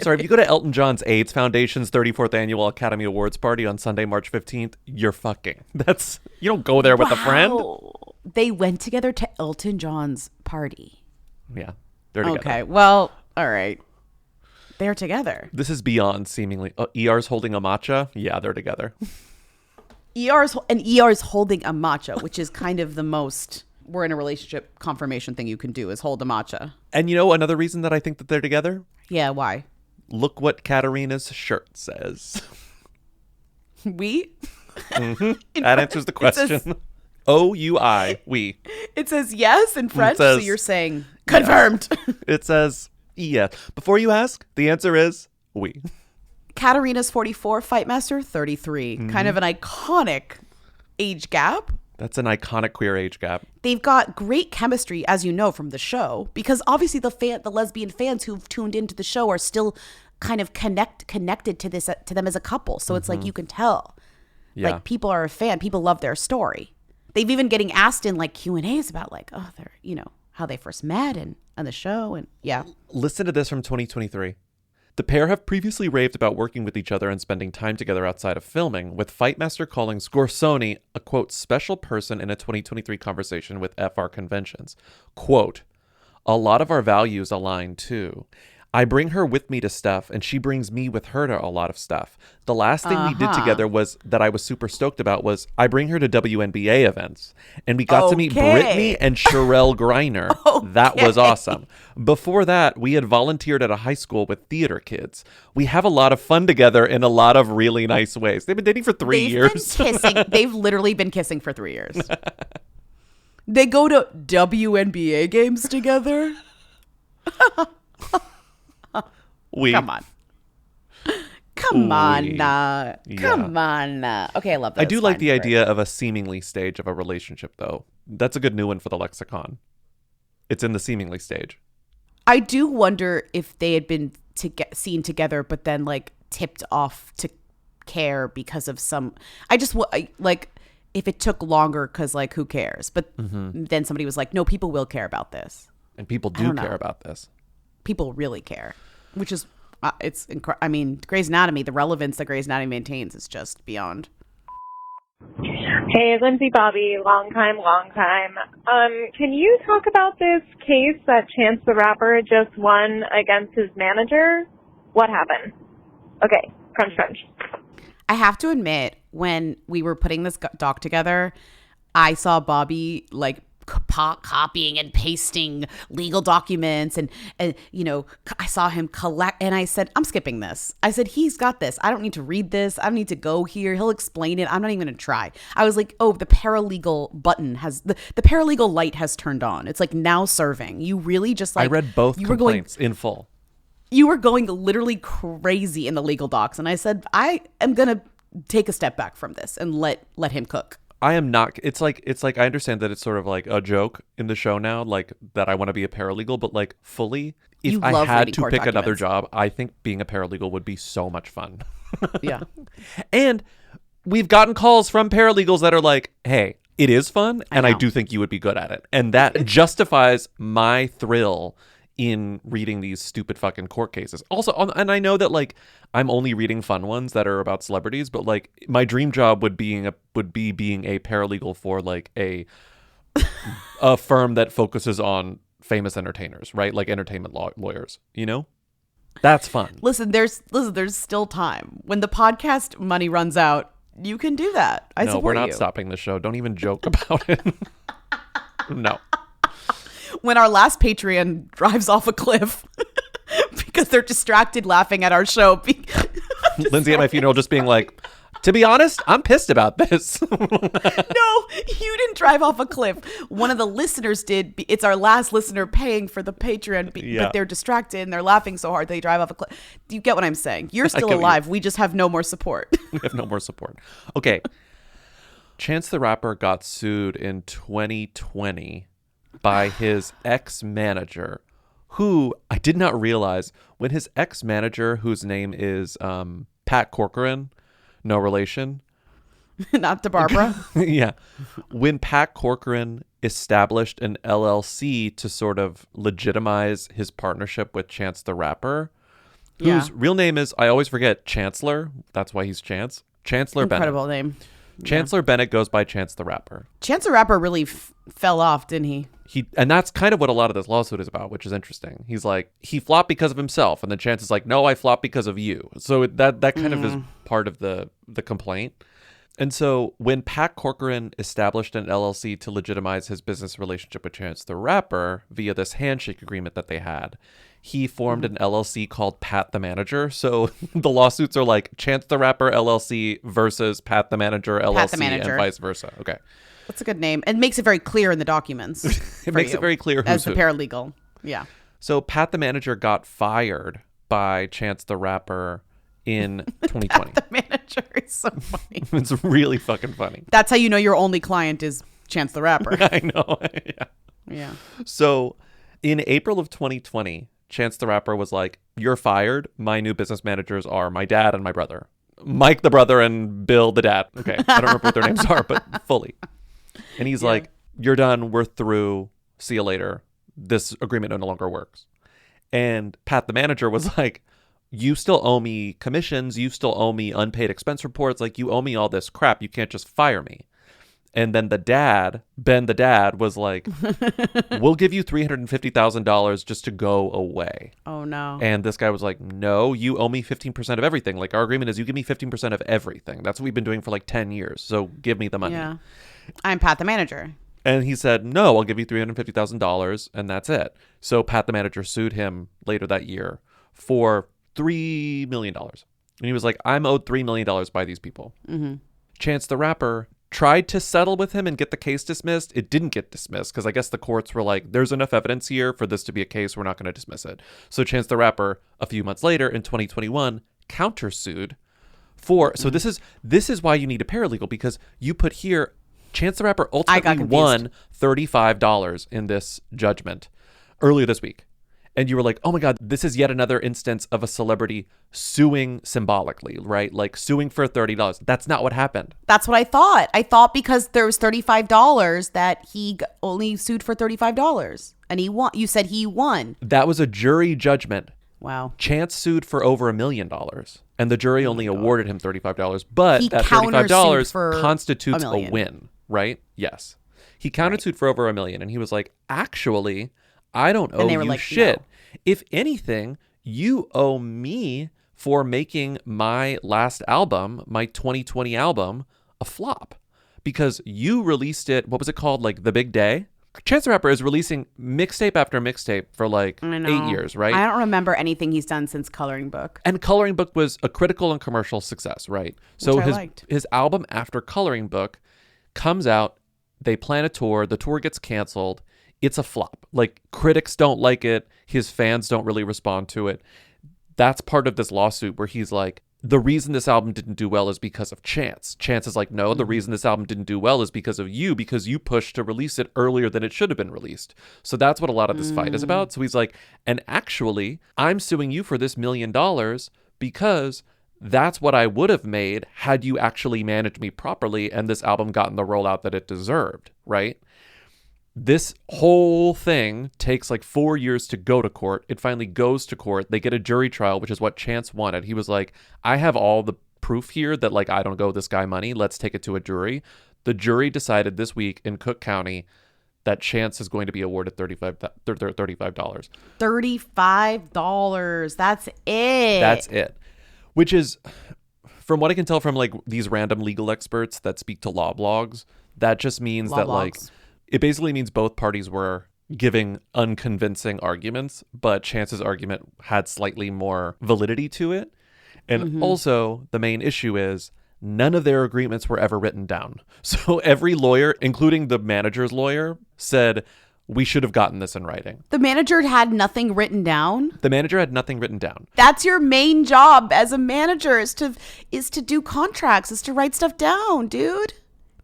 Sorry, if you go to Elton John's AIDS Foundation's 34th Annual Academy Awards party on Sunday, March 15th, you're fucking. You don't go there with a friend. They went together to Elton John's party. Yeah, they're together. Okay, well, all right. They're together. This is beyond seemingly. ER's holding a matcha? Yeah, they're together. ER's holding a matcha, which is kind of the most we're in a relationship confirmation thing you can do is hold a matcha. And you know another reason that I think that they're together? Yeah, why? Look what Caterina's shirt says. We? Mm-hmm. That answers the question. O-U-I, we. It says yes in French, so you're saying confirmed. Yes. It says yes. Before you ask, the answer is we. Caterina's 44, Fightmaster 33. Mm-hmm. Kind of an iconic age gap. That's an iconic queer age gap. They've got great chemistry, as you know, from the show, because obviously the lesbian fans who've tuned into the show are still kind of connected to them as a couple. So it's like you can tell. Yeah. Like people are a fan. People love their story. They've even getting asked in like Q&As about like, oh, they're, how they first met and on the show. And yeah. Listen to this from 2023. The pair have previously raved about working with each other and spending time together outside of filming, with Fightmaster calling Scorsone a, quote, special person in a 2023 conversation with FR Conventions. Quote, a lot of our values align too. I bring her with me to stuff, and she brings me with her to a lot of stuff. The last thing we did together was that I was super stoked about was I bring her to WNBA events, and we got to meet Brittany and Sherelle Griner. That was awesome. Before that, we had volunteered at a high school with theater kids. We have a lot of fun together in a lot of really nice ways. They've been dating for 3 years. Been kissing. They've literally been kissing for 3 years. They go to WNBA games together. Come on. Come on. Okay, I love that. I do like the idea of a seemingly stage of a relationship, though. That's a good new one for the lexicon. It's in the seemingly stage. I do wonder if they had been seen together, but then like tipped off to care because of some. Like if it took longer because like who cares? But then somebody was like, no, people will care about this, and people do care about this. People really care. Which is, I mean, Grey's Anatomy, the relevance that Grey's Anatomy maintains is just beyond. Hey, Lindsay Bobby, long time. Can you talk about this case that Chance the Rapper just won against his manager? What happened? Okay, crunch. I have to admit, when we were putting this doc together, I saw Bobby like copying and pasting legal documents and I saw him collect, and I said, I'm skipping this. I said, he's got this. I don't need to read this. I don't need to go here. He'll explain it. I'm not even gonna try. I was like, oh, the paralegal button has the paralegal light has turned on. It's like now serving. You really just like, I read both complaints in full. You were going literally crazy in the legal docs, and I said, I am gonna take a step back from this and let him cook. I am not. It's like I understand that it's sort of like a joke in the show now, like that I want to be a paralegal, but like fully, if I had to pick another job, I think being a paralegal would be so much fun. Yeah. And we've gotten calls from paralegals that are like, hey, it is fun, and I do think you would be good at it. And that justifies my thrill in reading these stupid fucking court cases. Also, and I know that like I'm only reading fun ones that are about celebrities, but like my dream job would be being a paralegal for like a firm that focuses on famous entertainers, right? Like entertainment lawyers, you know? That's fun. Listen, there's still time. When the podcast money runs out, you can do that. I support you. No, we're not stopping the show. Don't even joke about it. No. When our last Patreon drives off a cliff because they're distracted laughing at our show. Lindsay at my funeral just being like, to be honest, I'm pissed about this. No, you didn't drive off a cliff. One of the listeners did. It's our last listener paying for the Patreon, but they're distracted and they're laughing so hard they drive off a cliff. Do you get what I'm saying? You're still alive. We just have no more support. We have no more support. Okay. Chance the Rapper got sued in 2020 by his ex-manager, who I did not realize when his ex-manager, whose name is Pat Corcoran, no relation. Not to Barbara. Yeah. When Pat Corcoran established an LLC to sort of legitimize his partnership with Chance the Rapper, whose real name is, I always forget, Chancellor. That's why he's Chance. Chancellor Bennett. Incredible name. Chancellor Bennett goes by Chance the Rapper. Chance the Rapper really fell off, didn't he? And that's kind of what a lot of this lawsuit is about, which is interesting. He's like, he flopped because of himself, and then Chance is like, no, I flopped because of you. So that kind of is part of the complaint. And so when Pat Corcoran established an LLC to legitimize his business relationship with Chance the Rapper via this handshake agreement that they had, he formed an LLC called Pat the Manager. So the lawsuits are like Chance the Rapper LLC versus Pat the Manager LLC and vice versa. Okay. That's a good name. It makes it very clear in the documents. It makes it very clear who's as the paralegal. Yeah. So Pat the Manager got fired by Chance the Rapper in 2020. Pat the Manager is so funny. It's really fucking funny. That's how you know your only client is Chance the Rapper. I know. Yeah. So in April of 2020, Chance the Rapper was like, you're fired. My new business managers are my dad and my brother. Mike the brother and Bill the dad. Okay. I don't remember what their names are, but fully. And he's like, you're done. We're through. See you later. This agreement no longer works. And Pat the Manager was like, you still owe me commissions. You still owe me unpaid expense reports. Like, you owe me all this crap. You can't just fire me. And then the dad, Ben the dad, was like, we'll give you $350,000 just to go away. Oh, no. And this guy was like, no, you owe me 15% of everything. Like, our agreement is you give me 15% of everything. That's what we've been doing for like 10 years. So give me the money. Yeah. I'm Pat the Manager. And he said, no, I'll give you $350,000 and that's it. So Pat the Manager sued him later that year for $3 million. And he was like, I'm owed $3 million by these people. Mm-hmm. Chance the Rapper tried to settle with him and get the case dismissed. It didn't get dismissed because I guess the courts were like, there's enough evidence here for this to be a case. We're not going to dismiss it. So Chance the Rapper, a few months later in 2021, countersued for. So this is why you need a paralegal, because you put here, Chance the Rapper ultimately won $35 in this judgment earlier this week. And you were like, oh my God, this is yet another instance of a celebrity suing symbolically, right? Like suing for $30. That's not what happened. That's what I thought. I thought because there was $35 that he only sued for $35. And he won. You said he won. That was a jury judgment. Wow. Chance sued for over $1 million. And the jury only awarded him $35. But that $35 constitutes a win, right? Yes. He countersued for over $1 million. And he was like, actually, I don't owe you like, shit. No. If anything, you owe me for making my last album, my 2020 album, a flop. Because you released it, what was it called? Like The Big Day? Chance the Rapper is releasing mixtape after mixtape for like 8 years, right? I don't remember anything he's done since Coloring Book. And Coloring Book was a critical and commercial success, right? So his album after Coloring Book comes out, they plan a tour, the tour gets canceled, it's a flop. Like, critics don't like it, his fans don't really respond to it. That's part of this lawsuit where he's like, the reason this album didn't do well is because of Chance. Chance is like, no, the reason this album didn't do well is because of you, because you pushed to release it earlier than it should have been released. So that's what a lot of this fight is about. So he's like, and actually, I'm suing you for this $1 million because that's what I would have made had you actually managed me properly and this album gotten the rollout that it deserved, right? This whole thing takes like 4 years to go to court. It finally goes to court. They get a jury trial, which is what Chance wanted. He was like, I have all the proof here that like I don't owe this guy money. Let's take it to a jury. The jury decided this week in Cook County that Chance is going to be awarded $35. $35. That's it. That's it. Which is, from what I can tell from like these random legal experts that speak to law blogs, that just means like it basically means both parties were giving unconvincing arguments, but Chance's argument had slightly more validity to it. And also, the main issue is none of their agreements were ever written down. So every lawyer, including the manager's lawyer, said, we should have gotten this in writing. The manager had nothing written down? The manager had nothing written down. That's your main job as a manager is to do contracts, is to write stuff down, dude.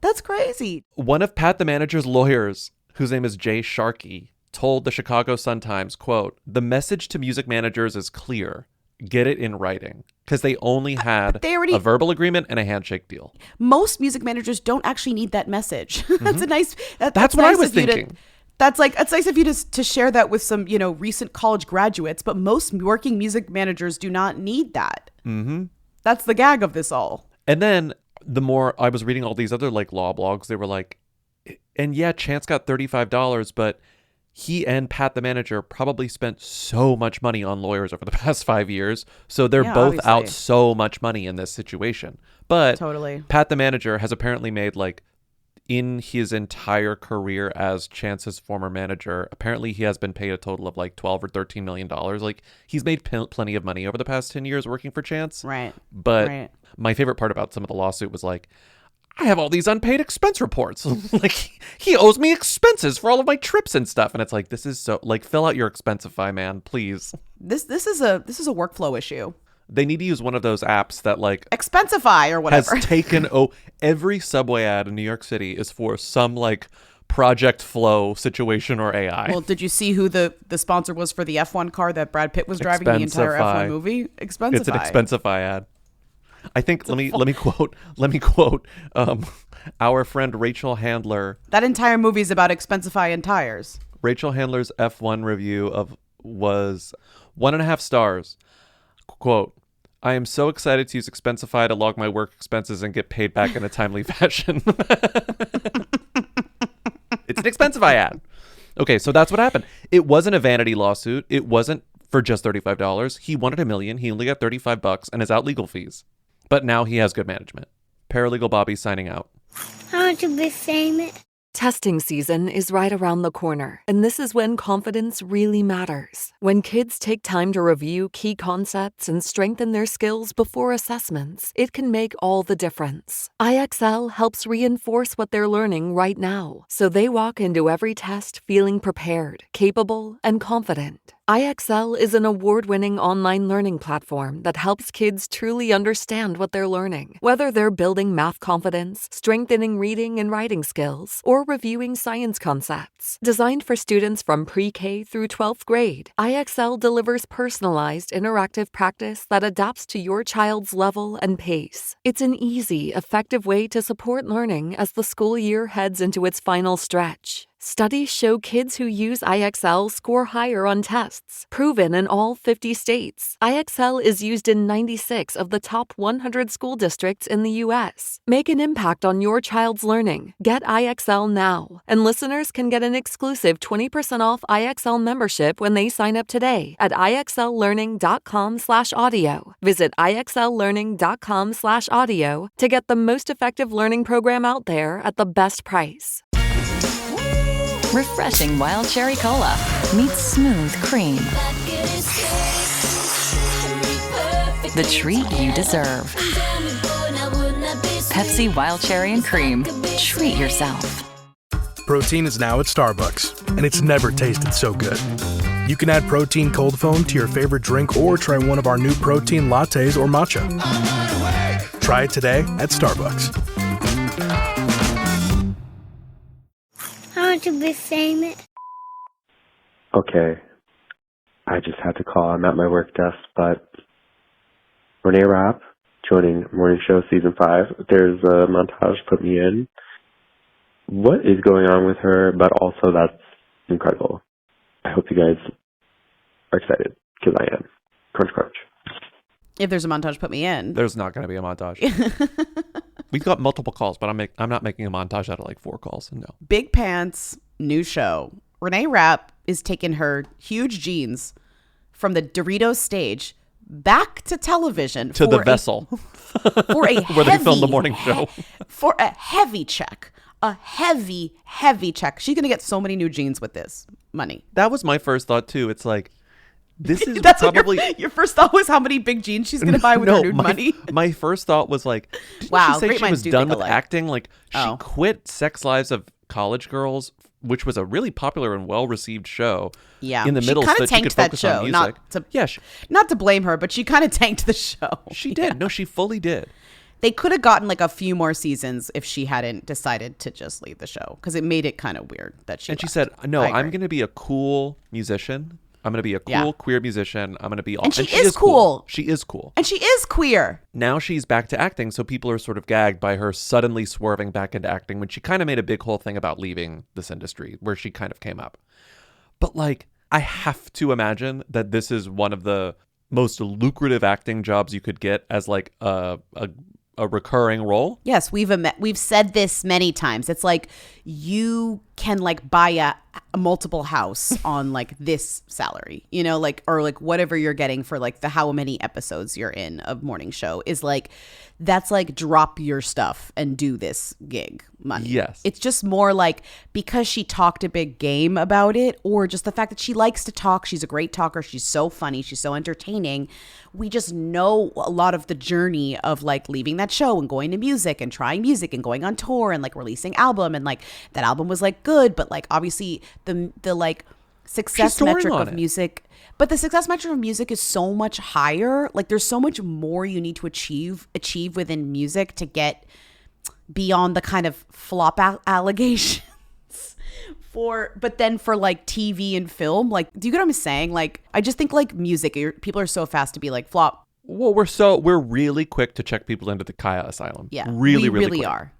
That's crazy. One of Pat the manager's lawyers, whose name is Jay Sharkey, told the Chicago Sun-Times, quote, the message to music managers is clear. Get it in writing. Because they only had a verbal agreement and a handshake deal. Most music managers don't actually need that message. That's a nice... That's what nice I was thinking. It's nice of you to share that with some, recent college graduates, but most working music managers do not need that. Mm-hmm. That's the gag of this all. And then the more I was reading all these other like law blogs, they were like, and yeah, Chance got $35, but he and Pat the manager probably spent so much money on lawyers over the past 5 years. So they're both obviously out so much money in this situation. But totally. Pat the manager has apparently made like, in his entire career as Chance's former manager, apparently he has been paid a total of like $12 or $13 million. Like, he's made plenty of money over the past 10 years working for Chance. Right. But my favorite part about some of the lawsuit was like, I have all these unpaid expense reports. Like, he owes me expenses for all of my trips and stuff. And it's like, this is so, like, fill out your Expensify, man, please. This is a workflow issue. They need to use one of those apps that like Expensify or whatever has taken every subway ad in New York City is for some like Project Flow situation or AI. Well, did you see who the sponsor was for the F1 car that Brad Pitt was driving the entire F1 movie? Expensify. It's an Expensify ad. I think let me quote our friend Rachel Handler. That entire movie is about Expensify and tires. Rachel Handler's F1 review was 1.5 stars. Quote, I am so excited to use Expensify to log my work expenses and get paid back in a timely fashion. It's an Expensify ad. Okay, so that's what happened. It wasn't a vanity lawsuit. It wasn't for just $35. He wanted $1 million. He only got $35 and is out legal fees. But now he has good management. Paralegal Bobby signing out. I want to be famous. Testing season is right around the corner, and this is when confidence really matters. When kids take time to review key concepts and strengthen their skills before assessments, it can make all the difference. IXL helps reinforce what they're learning right now, so they walk into every test feeling prepared, capable, and confident. IXL is an award-winning online learning platform that helps kids truly understand what they're learning. Whether they're building math confidence, strengthening reading and writing skills, or reviewing science concepts. Designed for students from pre-K through 12th grade, IXL delivers personalized, interactive practice that adapts to your child's level and pace. It's an easy, effective way to support learning as the school year heads into its final stretch. Studies show kids who use IXL score higher on tests, proven in all 50 states. IXL is used in 96 of the top 100 school districts in the U.S. Make an impact on your child's learning. Get IXL now. And listeners can get an exclusive 20% off IXL membership when they sign up today at IXLlearning.com/audio. Visit IXLlearning.com/audio to get the most effective learning program out there at the best price. Refreshing wild cherry cola meets smooth cream. The treat you deserve. Pepsi Wild Cherry and Cream. Treat yourself. Protein is now at Starbucks, and it's never tasted so good. You can add protein cold foam to your favorite drink or try one of our new protein lattes or matcha. Try it today at Starbucks. I want to be famous. Okay. I just had to call. I'm at my work desk, but Renee Rapp joining Morning Show Season 5. There's a montage put me in. What is going on with her? But also that's incredible. I hope you guys are excited, because I am. Crunch, crunch. If there's a montage, put me in. There's not going to be a montage. We've got multiple calls, but I'm not making a montage out of like 4 calls. No. Big Pants, new show. Renee Rapp is taking her huge jeans from the Doritos stage back to television. To the vessel. For a where they filmed the morning show. For a heavy check. A heavy, heavy check. She's going to get so many new jeans with this money. That was my first thought, too. It's like, this is That's probably... your first thought was how many big jeans she's going to buy with her new money? My first thought was like, didn't wow, she say great she was minds do done think with alike. acting? Like, she quit Sex Lives of College Girls, which was a really popular and well-received show. Yeah. In the middle, so that she could focus on music. Not to blame her, but she kind of tanked the show. She did. No, she fully did. They could have gotten like a few more seasons if she hadn't decided to just leave the show, because it made it kind of weird that she. And she said, "No, I'm going to be a cool musician. I'm going to be a cool queer musician. I'm going to be all." And she is cool. She is cool. And she is queer. Now she's back to acting, so people are sort of gagged by her suddenly swerving back into acting when she kind of made a big whole thing about leaving this industry, where she kind of came up. But like, I have to imagine that this is one of the most lucrative acting jobs you could get as like a recurring role. Yes, we've said this many times. It's like you can like buy a multiple house on like this salary, you know, like, or like whatever you're getting for like the how many episodes you're in of morning show is like, that's like drop your stuff and do this gig money. Yes. It's just more like because she talked a big game about it, or just the fact that she likes to talk. She's a great talker. She's so funny. She's so entertaining. We just know a lot of the journey of like leaving that show and going to music and trying music and going on tour and like releasing album, and like that album was like good, but like obviously the like success metric of music, but the success metric of music is so much higher. Like there's so much more you need to achieve within music to get beyond the kind of flop allegations but then for like TV and film, like, do you get what I'm saying? Like, I just think like music, people are so fast to be like flop. Well, we're really quick to check people into the Kaya Asylum. Yeah, really we quick. are.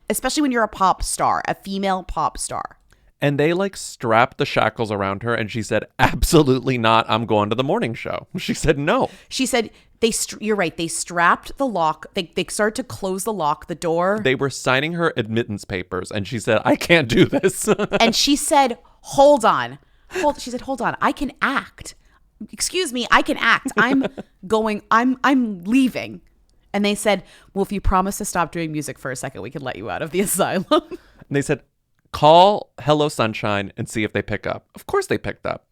Especially when you're a pop star, a female pop star. And they like strapped the shackles around her, and she said, "Absolutely not. I'm going to the morning show." She said, "No." She said, you're right. They strapped the lock. They started to close the lock, the door. They were signing her admittance papers, and she said, "I can't do this." And she said, hold on. She said, hold on. I can act. Excuse me. I can act. I'm leaving. And they said, well, if you promise to stop doing music for a second, we can let you out of the asylum. And they said, call Hello Sunshine and see if they pick up. Of course they picked up.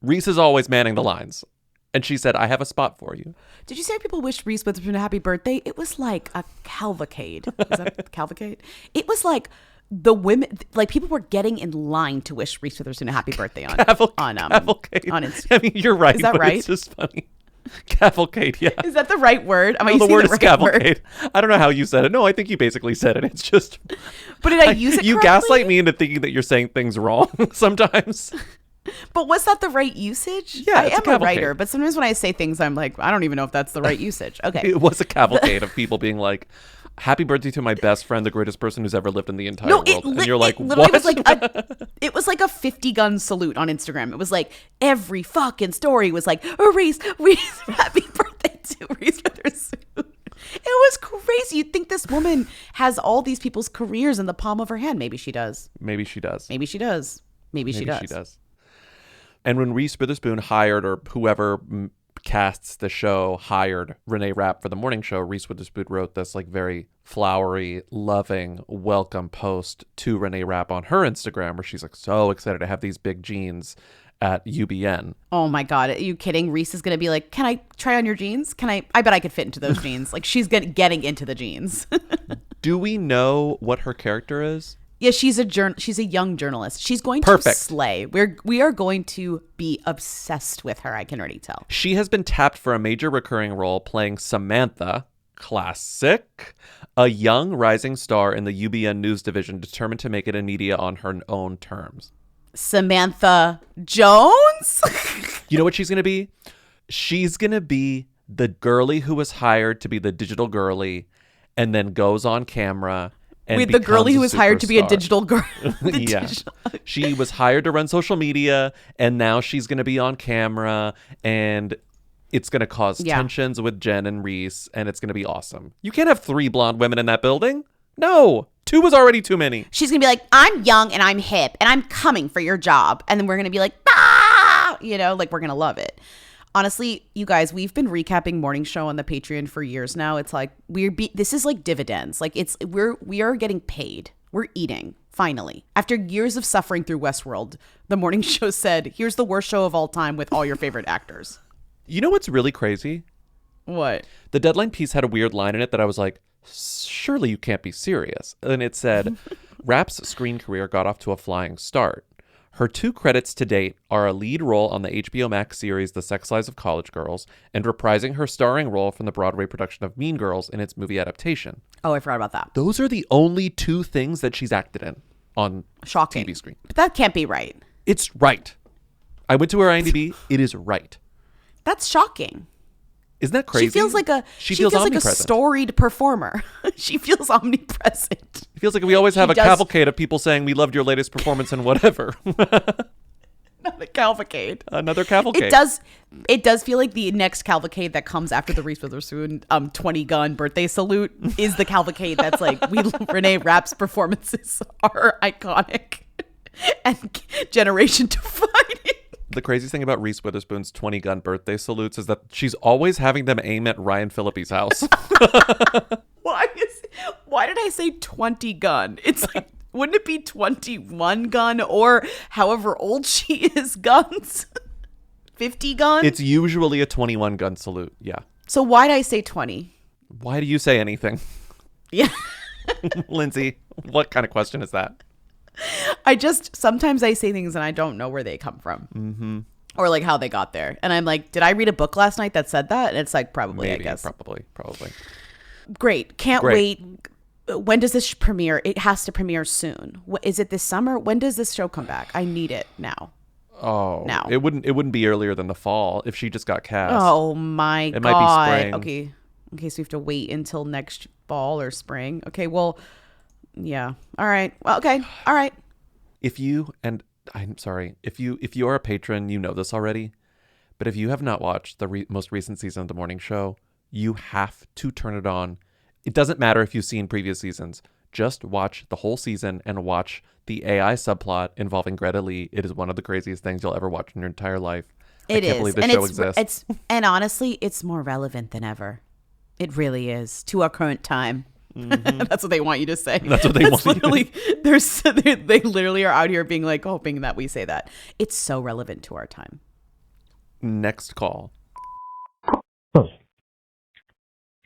Reese is always manning the lines. And she said, I have a spot for you. Did you say people wished Reese Witherspoon a happy birthday? It was like a cavalcade. Is that a cavalcade? It was like the women, like people were getting in line to wish Reese Witherspoon a happy birthday on cavalcade. On Instagram. I mean, you're right. Is that right? It's just funny. Cavalcade, yeah. Is that the right word? No, the word is cavalcade. I don't know how you said it. No, I think you basically said it. It's just. But did I use it You correctly? gaslight me into thinking that you're saying things wrong sometimes. But was that the right usage? Yeah, I it's am a writer, but sometimes when I say things, I'm like, I don't even know if that's the right usage. Okay. It was a cavalcade of people being like, happy birthday to my best friend, the greatest person who's ever lived in the entire world. And you're like, what? It was like a 50-gun salute on Instagram. It was like every fucking story was like, Reese, happy birthday to Reese Witherspoon. It was crazy. You'd think this woman has all these people's careers in the palm of her hand. Maybe she does. Maybe she does. Maybe she does. Maybe she does. And when Reese Witherspoon hired or whoever casts the show hired Renee Rapp for the morning show, Reese Witherspoon wrote this like very flowery, loving welcome post to Renee Rapp on her Instagram, where she's like so excited to have these big jeans at UBN. Oh my God. Are you kidding? Reese is going to be like, can I try on your jeans? I bet I could fit into those jeans. Like she's getting into the jeans. Do we know what her character is? Yeah, she's a young journalist. She's going to slay. We are going to be obsessed with her, I can already tell. She has been tapped for a major recurring role playing Samantha, classic, a young rising star in the UBN news division determined to make it in media on her own terms. Samantha Jones? You know what she's going to be? She's going to be the girly who was hired to be the digital girly and then goes on camera and with the girly who was hired to be a digital girl. Yeah. She was hired to run social media, and now she's going to be on camera, and it's going to cause tensions with Jen and Reese, and it's going to be awesome. You can't have 3 blonde women in that building. No, 2 was already too many. She's going to be like, I'm young and I'm hip and I'm coming for your job. And then we're going to be like, ah, like we're going to love it. Honestly, you guys, we've been recapping morning show on the Patreon for years now. It's like this is like dividends. Like we are getting paid. We're eating finally. After years of suffering through Westworld, the morning show said, "Here's the worst show of all time with all your favorite actors." You know what's really crazy? What? The Deadline piece had a weird line in it that I was like, surely you can't be serious. And it said, Rapp's screen career got off to a flying start. Her 2 credits to date are a lead role on the HBO Max series The Sex Lives of College Girls and reprising her starring role from the Broadway production of Mean Girls in its movie adaptation. Oh, I forgot about that. Those are the only 2 things that she's acted in on TV screen. But that can't be right. It's right. I went to her IMDb. It is right. That's shocking. Isn't that crazy? She feels like a storied performer. She feels omnipresent. It feels like we always have a cavalcade of people saying we loved your latest performance and whatever. Not a cavalcade. Another cavalcade. It does feel like the next cavalcade that comes after the Reese Witherspoon 20 gun birthday salute is the cavalcade that's like Renee Rapp's performances are iconic and generation defining. The craziest thing about Reese Witherspoon's 20 gun birthday salutes is that she's always having them aim at Ryan Phillippe's house. Why did I say 20 gun? It's like, wouldn't it be 21 gun or however old she is guns? 50 gun? It's usually a 21 gun salute. Yeah. So why did I say 20? Why do you say anything? Yeah. Lindsay, what kind of question is that? Sometimes I say things and I don't know where they come from. Mm-hmm. Or like how they got there. And I'm like, did I read a book last night that said that? And it's like, probably, maybe, I guess. Probably. Great. Can't wait. When does this premiere? It has to premiere soon. Is it this summer? When does this show come back? I need it now. Oh, now. It wouldn't be earlier than the fall if she just got cast. Oh my God. It might be spring. Okay, so we have to wait until next fall or spring. Okay, well, yeah. All right. Well, okay. All right. If you are a patron, you know this already. But if you have not watched the most recent season of The Morning Show, you have to turn it on. It doesn't matter if you've seen previous seasons. Just watch the whole season and watch the AI subplot involving Greta Lee. It is one of the craziest things you'll ever watch in your entire life. I can't believe this show exists. And honestly, it's more relevant than ever. It really is to our current time. Mm-hmm. That's what they want you to say. That's what they want. Literally, they literally are out here being like, hoping that we say that. It's so relevant to our time. Next call.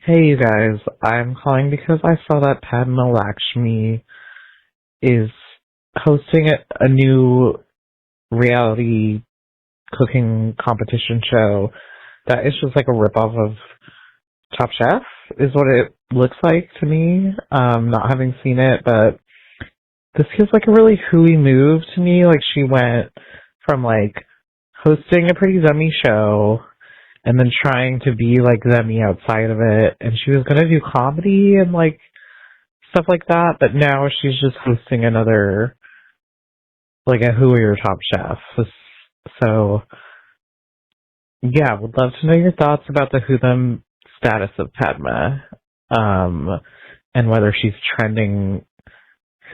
Hey, you guys. I'm calling because I saw that Padma Lakshmi is hosting a new reality cooking competition show that is just like a ripoff of Top Chef, is what it looks like to me. Not having seen it, but this feels like a really hooey move to me. Like she went from like hosting a pretty zummy show and then trying to be like zummy outside of it, and she was gonna do comedy and like stuff like that, but now she's just hosting another like a Who Are Your Top Chef. So yeah, would love to know your thoughts about the Who Them status of Padma, and whether she's trending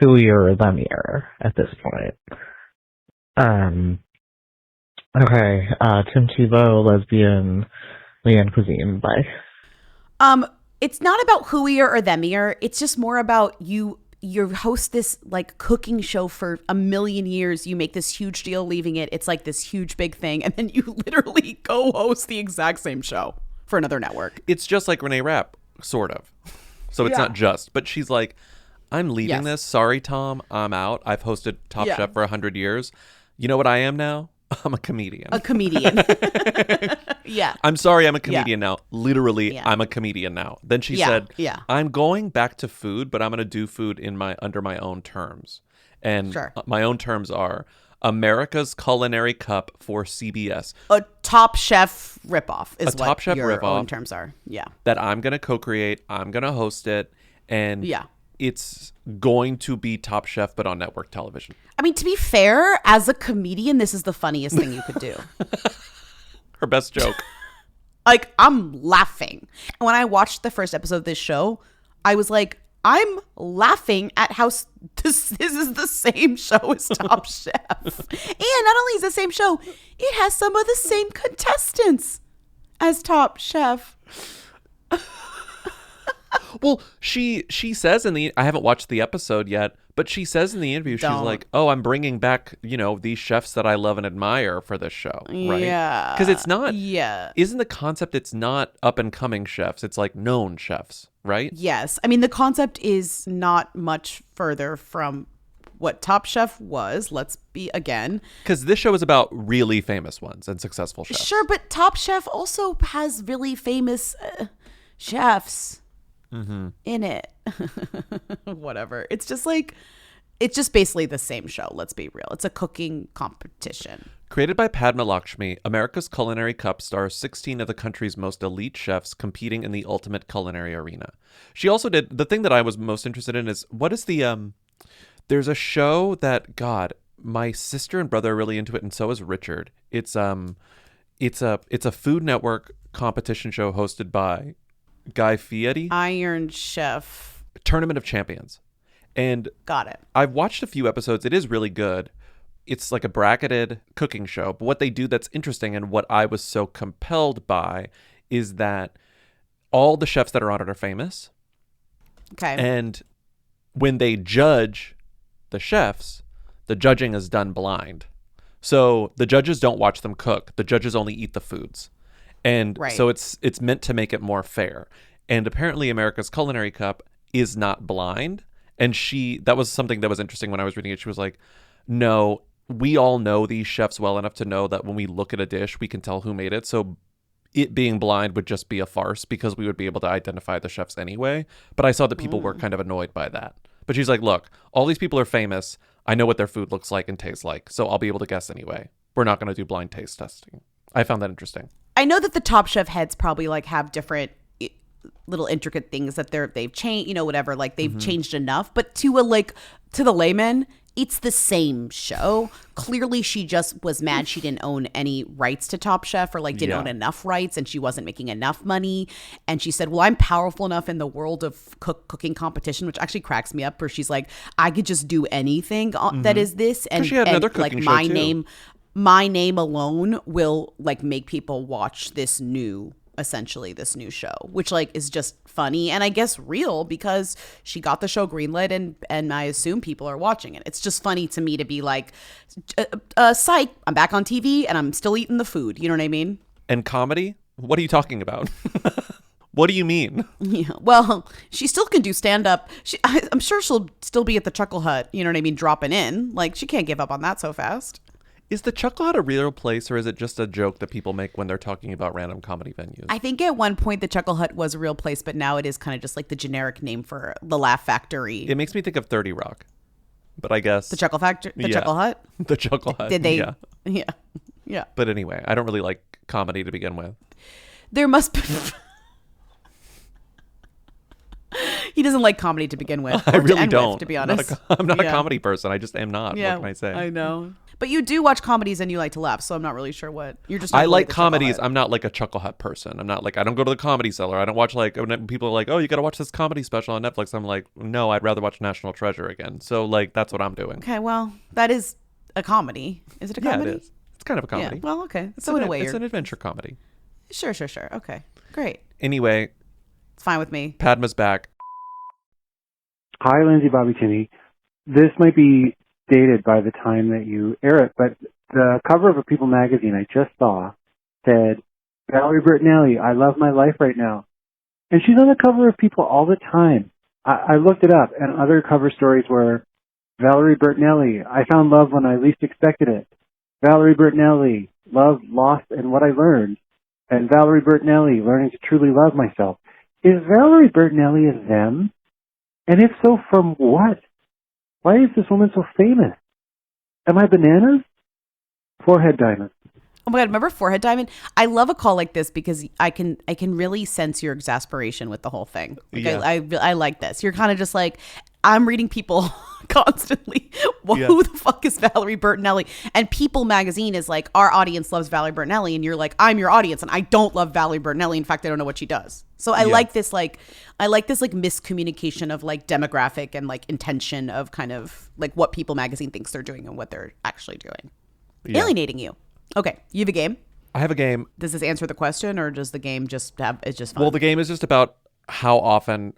Whoier or Themier at this point. Okay, Tim Tebow, lesbian, Leanne Cuisine, bye. It's not about whoier or themier. It's just more about you host this like cooking show for a million years. You make this huge deal leaving it. It's like this huge big thing. And then you literally go host the exact same show for another network. It's just like Renee Rapp, sort of. So it's not just, but she's like, I'm leaving this. Sorry, Tom, I'm out. I've hosted Top Chef for 100 years. You know what I am now? I'm a comedian. A comedian. Yeah. I'm sorry, I'm a comedian now. Literally, I'm a comedian now. Then she said, I'm going back to food, but I'm going to do food under my own terms. And my own terms are America's Culinary Cup for CBS. A Top Chef ripoff is Top Chef your ripoff own terms are. Yeah. That I'm going to co-create. I'm going to host it. And it's going to be Top Chef, but on network television. I mean, to be fair, as a comedian, this is the funniest thing you could do. Her best joke. Like, I'm laughing. And when I watched the first episode of this show, I was like, I'm laughing at how this is the same show as Top Chef. And not only is it the same show, it has some of the same contestants as Top Chef. Well, she says I haven't watched the episode yet, but she says in the interview, she's like, oh, I'm bringing back, these chefs that I love and admire for this show, right? Yeah. Because it's not, isn't the concept, it's not up and coming chefs, it's like known chefs, right? Yes. I mean, the concept is not much further from what Top Chef was, let's be again. Because this show is about really famous ones and successful chefs. Sure, but Top Chef also has really famous chefs. In it. Whatever. It's just basically the same show. Let's be real. It's a cooking competition. Created by Padma Lakshmi, America's Culinary Cup stars 16 of the country's most elite chefs competing in the ultimate culinary arena. She also did, the thing that I was most interested in is, what is the, there's a show that, God, my sister and brother are really into it, and so is Richard. It's a Food Network competition show hosted by Guy Fieri. Iron Chef. Tournament of Champions. And got it. I've watched a few episodes. It is really good. It's like a bracketed cooking show. But what they do that's interesting and what I was so compelled by is that all the chefs that are on it are famous. Okay. And when they judge the chefs, the judging is done blind. So the judges don't watch them cook. The judges only eat the foods. And so it's meant to make it more fair. And apparently America's Culinary Cup is not blind. And that was something that was interesting when I was reading it. She was like, no, we all know these chefs well enough to know that when we look at a dish, we can tell who made it. So it being blind would just be a farce because we would be able to identify the chefs anyway. But I saw that people were kind of annoyed by that. But she's like, look, all these people are famous. I know what their food looks like and tastes like. So I'll be able to guess anyway. We're not going to do blind taste testing. I found that interesting. I know that the Top Chef heads probably have different little intricate things that they've changed, whatever, they've changed enough, but to the layman, it's the same show. Clearly she just was mad she didn't own any rights to Top Chef or didn't own enough rights and she wasn't making enough money. And she said, well, I'm powerful enough in the world of cooking competition, which actually cracks me up, where she's like, I could just do anything that is this. And she had another cooking show too. My name alone will make people watch this new show, which is just funny and I guess real because she got the show greenlit and I assume people are watching it. It's just funny to me to be like, psych, I'm back on TV and I'm still eating the food. You know what I mean? And comedy? What are you talking about? What do you mean? Yeah, well, she still can do stand-up. I'm sure she'll still be at the Chuckle Hut, you know what I mean, dropping in. She can't give up on that so fast. Is the Chuckle Hut a real place or is it just a joke that people make when they're talking about random comedy venues? I think at one point the Chuckle Hut was a real place, but now it is kind of just the generic name for the Laugh Factory. It makes me think of 30 Rock, but I guess... The Chuckle Factory? The Chuckle Hut? The Chuckle Hut, Did they... Yeah. But anyway, I don't really like comedy to begin with. There must be... He doesn't like comedy to begin with. I really don't. With, to be honest. I'm not a comedy person. I just am not. Yeah, what can I say? I know. But you do watch comedies and you like to laugh, so I'm not really sure what you're just. I like comedies. I'm not a Chuckle Hut person. I'm not I don't go to the Comedy Cellar. I don't watch when people are like, oh, you got to watch this comedy special on Netflix. I'm like, no, I'd rather watch National Treasure again. So that's what I'm doing. Okay, well, that is a comedy. Is it a comedy? Yeah, it is. kind of a comedy. Yeah. Well, okay. It's So in a way, it's an adventure comedy. Sure. Okay. Great. Anyway, it's fine with me. Padma's back. Hi, Lindsay, Bobby, Timmy. This might be dated by the time that you air it, but the cover of a People magazine I just saw said, Valerie Bertinelli, I love my life right now. And she's on the cover of People all the time. I looked it up, and other cover stories were, Valerie Bertinelli, I found love when I least expected it. Valerie Bertinelli, love, lost, and what I learned. And Valerie Bertinelli, learning to truly love myself. Is Valerie Bertinelli a them? And if so, from what? Why is this woman so famous? Am I bananas? Forehead diamond. Oh my God, remember Forehead Diamond? I love a call like this because I can really sense your exasperation with the whole thing. Like, yeah. I like this. You're kind of just like, I'm reading People constantly. Well, Yeah. Who the fuck is Valerie Bertinelli? And People magazine is like, our audience loves Valerie Bertinelli. And you're like, I'm your audience and I don't love Valerie Bertinelli. In fact, I don't know what she does. So I like this miscommunication of like demographic and like intention of kind of like what People magazine thinks they're doing and what they're actually doing. Yeah. Alienating you. Okay, you have a game? I have a game. Does this answer the question or does the game just have, it's just fun? Well, the game is just about how often.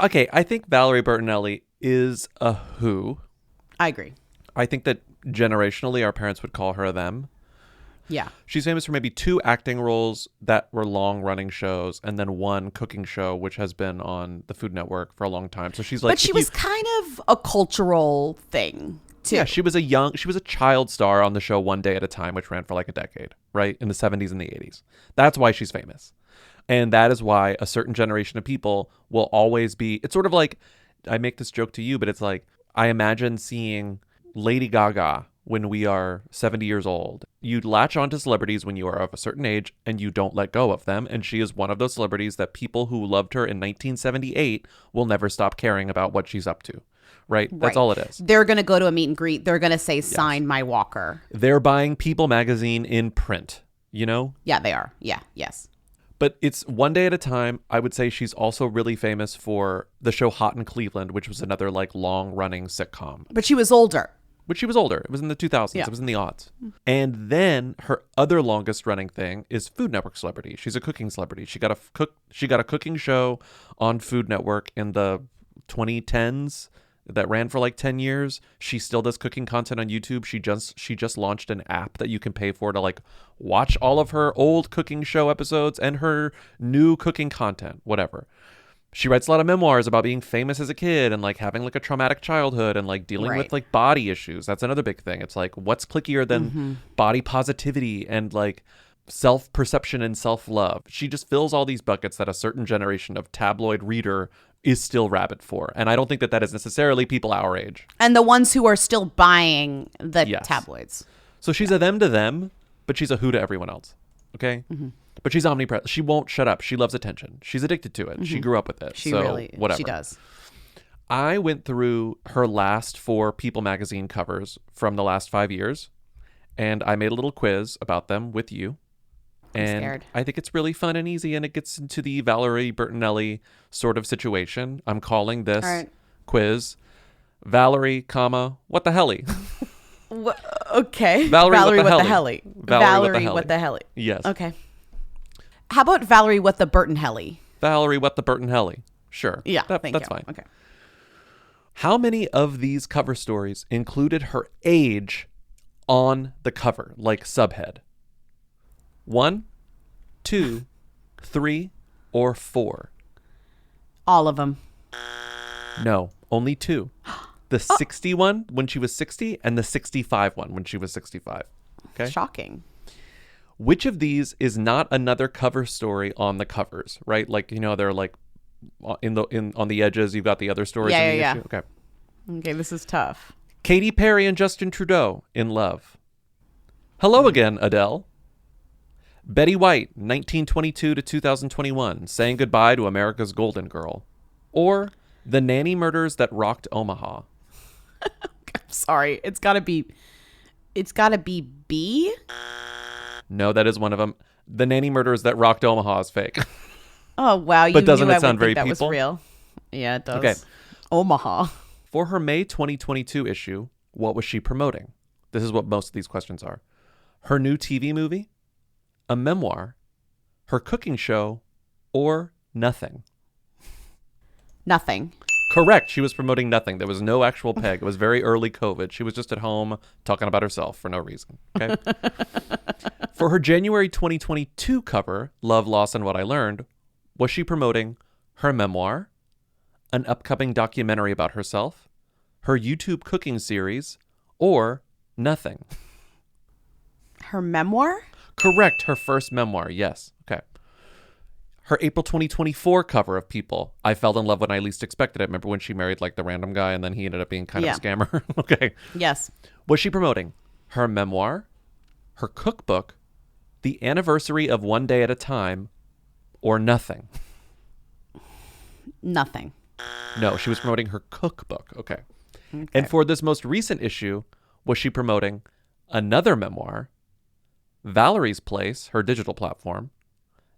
Okay, I think Valerie Bertinelli is a who. I agree. I think that generationally our parents would call her a them. Yeah. She's famous for maybe 2 acting roles that were long-running shows and then 1 cooking show, which has been on the Food Network for a long time. So she's like... But she was kind of a cultural thing, too. Yeah, she was a child star on the show One Day at a Time, which ran for like a decade, right? In the 70s and the 80s. That's why she's famous. And that is why a certain generation of people will always be... It's sort of like... I make this joke to you, but it's like, I imagine seeing Lady Gaga when we are 70 years old. You latch onto celebrities when you are of a certain age and you don't let go of them. And she is one of those celebrities that people who loved her in 1978 will never stop caring about what she's up to. Right? That's all it is. They're going to go to a meet and greet. They're going to say, sign my walker. They're buying People magazine in print, you know? Yeah, they are. Yeah, yes. But it's One Day at a Time. I would say she's also really famous for the show Hot in Cleveland, which was another like long-running sitcom. But she was older. But she was older. It was in the 2000s. Yeah. It was in the aughts. And then her other longest running thing is Food Network celebrity. She's a cooking celebrity. She got a cooking show on Food Network in the 2010s that ran for like 10 years. She still does cooking content on YouTube. She just launched an app that you can pay for to like watch all of her old cooking show episodes and her new cooking content, whatever. She writes a lot of memoirs about being famous as a kid and like having like a traumatic childhood and like dealing with like body issues. That's another big thing. It's like, what's clickier than body positivity and like self-perception and self-love? She just fills all these buckets that a certain generation of tabloid reader is still rabid for. And I don't think that that is necessarily people our age. And the ones who are still buying the tabloids. So she's a them to them, but she's a who to everyone else. Okay? Mm-hmm. But she's omnipresent. She won't shut up. She loves attention. She's addicted to it. Mm-hmm. She grew up with it. She so really, whatever. She does. I went through her last 4 People magazine covers from the last 5 years, and I made a little quiz about them with you. And I'm scared. I think it's really fun and easy, and it gets into the Valerie Bertinelli sort of situation. I'm calling this quiz Valerie, what the helly? Okay. Valerie what the helly. Valerie what the helly. Yes. Okay. How about Valerie what the Bertinelli? Valerie what the Bertinelli. Sure. Yeah, that's fine. Okay. How many of these cover stories included her age on the cover, like subhead? 1, 2, 3, or 4? All of them. No, only 2. The 61 when she was 60 and the 65 one when she was 65. Okay. Shocking. Which of these is not another cover story on the covers, right? Like, you know, they're like on the edges, you've got the other stories in the issue. Okay, this is tough. Katy Perry and Justin Trudeau in love. Hello again, Adele. Betty White, 1922 to 2021, saying goodbye to America's Golden Girl. Or The Nanny Murders That Rocked Omaha. I'm sorry. It's gotta be B? No, that is one of them. The Nanny Murders That Rocked Omaha is fake. Oh, wow. But doesn't it sound very that people? Was real. Yeah, it does. Okay. Omaha. For her May 2022 issue, what was she promoting? This is what most of these questions are. her new TV movie, a memoir, her cooking show, or nothing? Nothing. Correct. She was promoting nothing. There was no actual peg. It was very early COVID. She was just at home talking about herself for no reason. Okay. For her January 2022 cover, Love, Loss, and What I Learned, was she promoting her memoir, an upcoming documentary about herself, her YouTube cooking series, or nothing? Her memoir? Correct. Her first memoir. Yes. Okay. Her April 2024 cover of People, I Fell in Love When I Least Expected It. Remember when she married like the random guy and then he ended up being kind of a scammer? Okay. Yes. Was she promoting her memoir, her cookbook, the anniversary of One Day at a Time, or nothing? Nothing. No, she was promoting her cookbook. Okay. And for this most recent issue, was she promoting another memoir, Valerie's Place, her digital platform,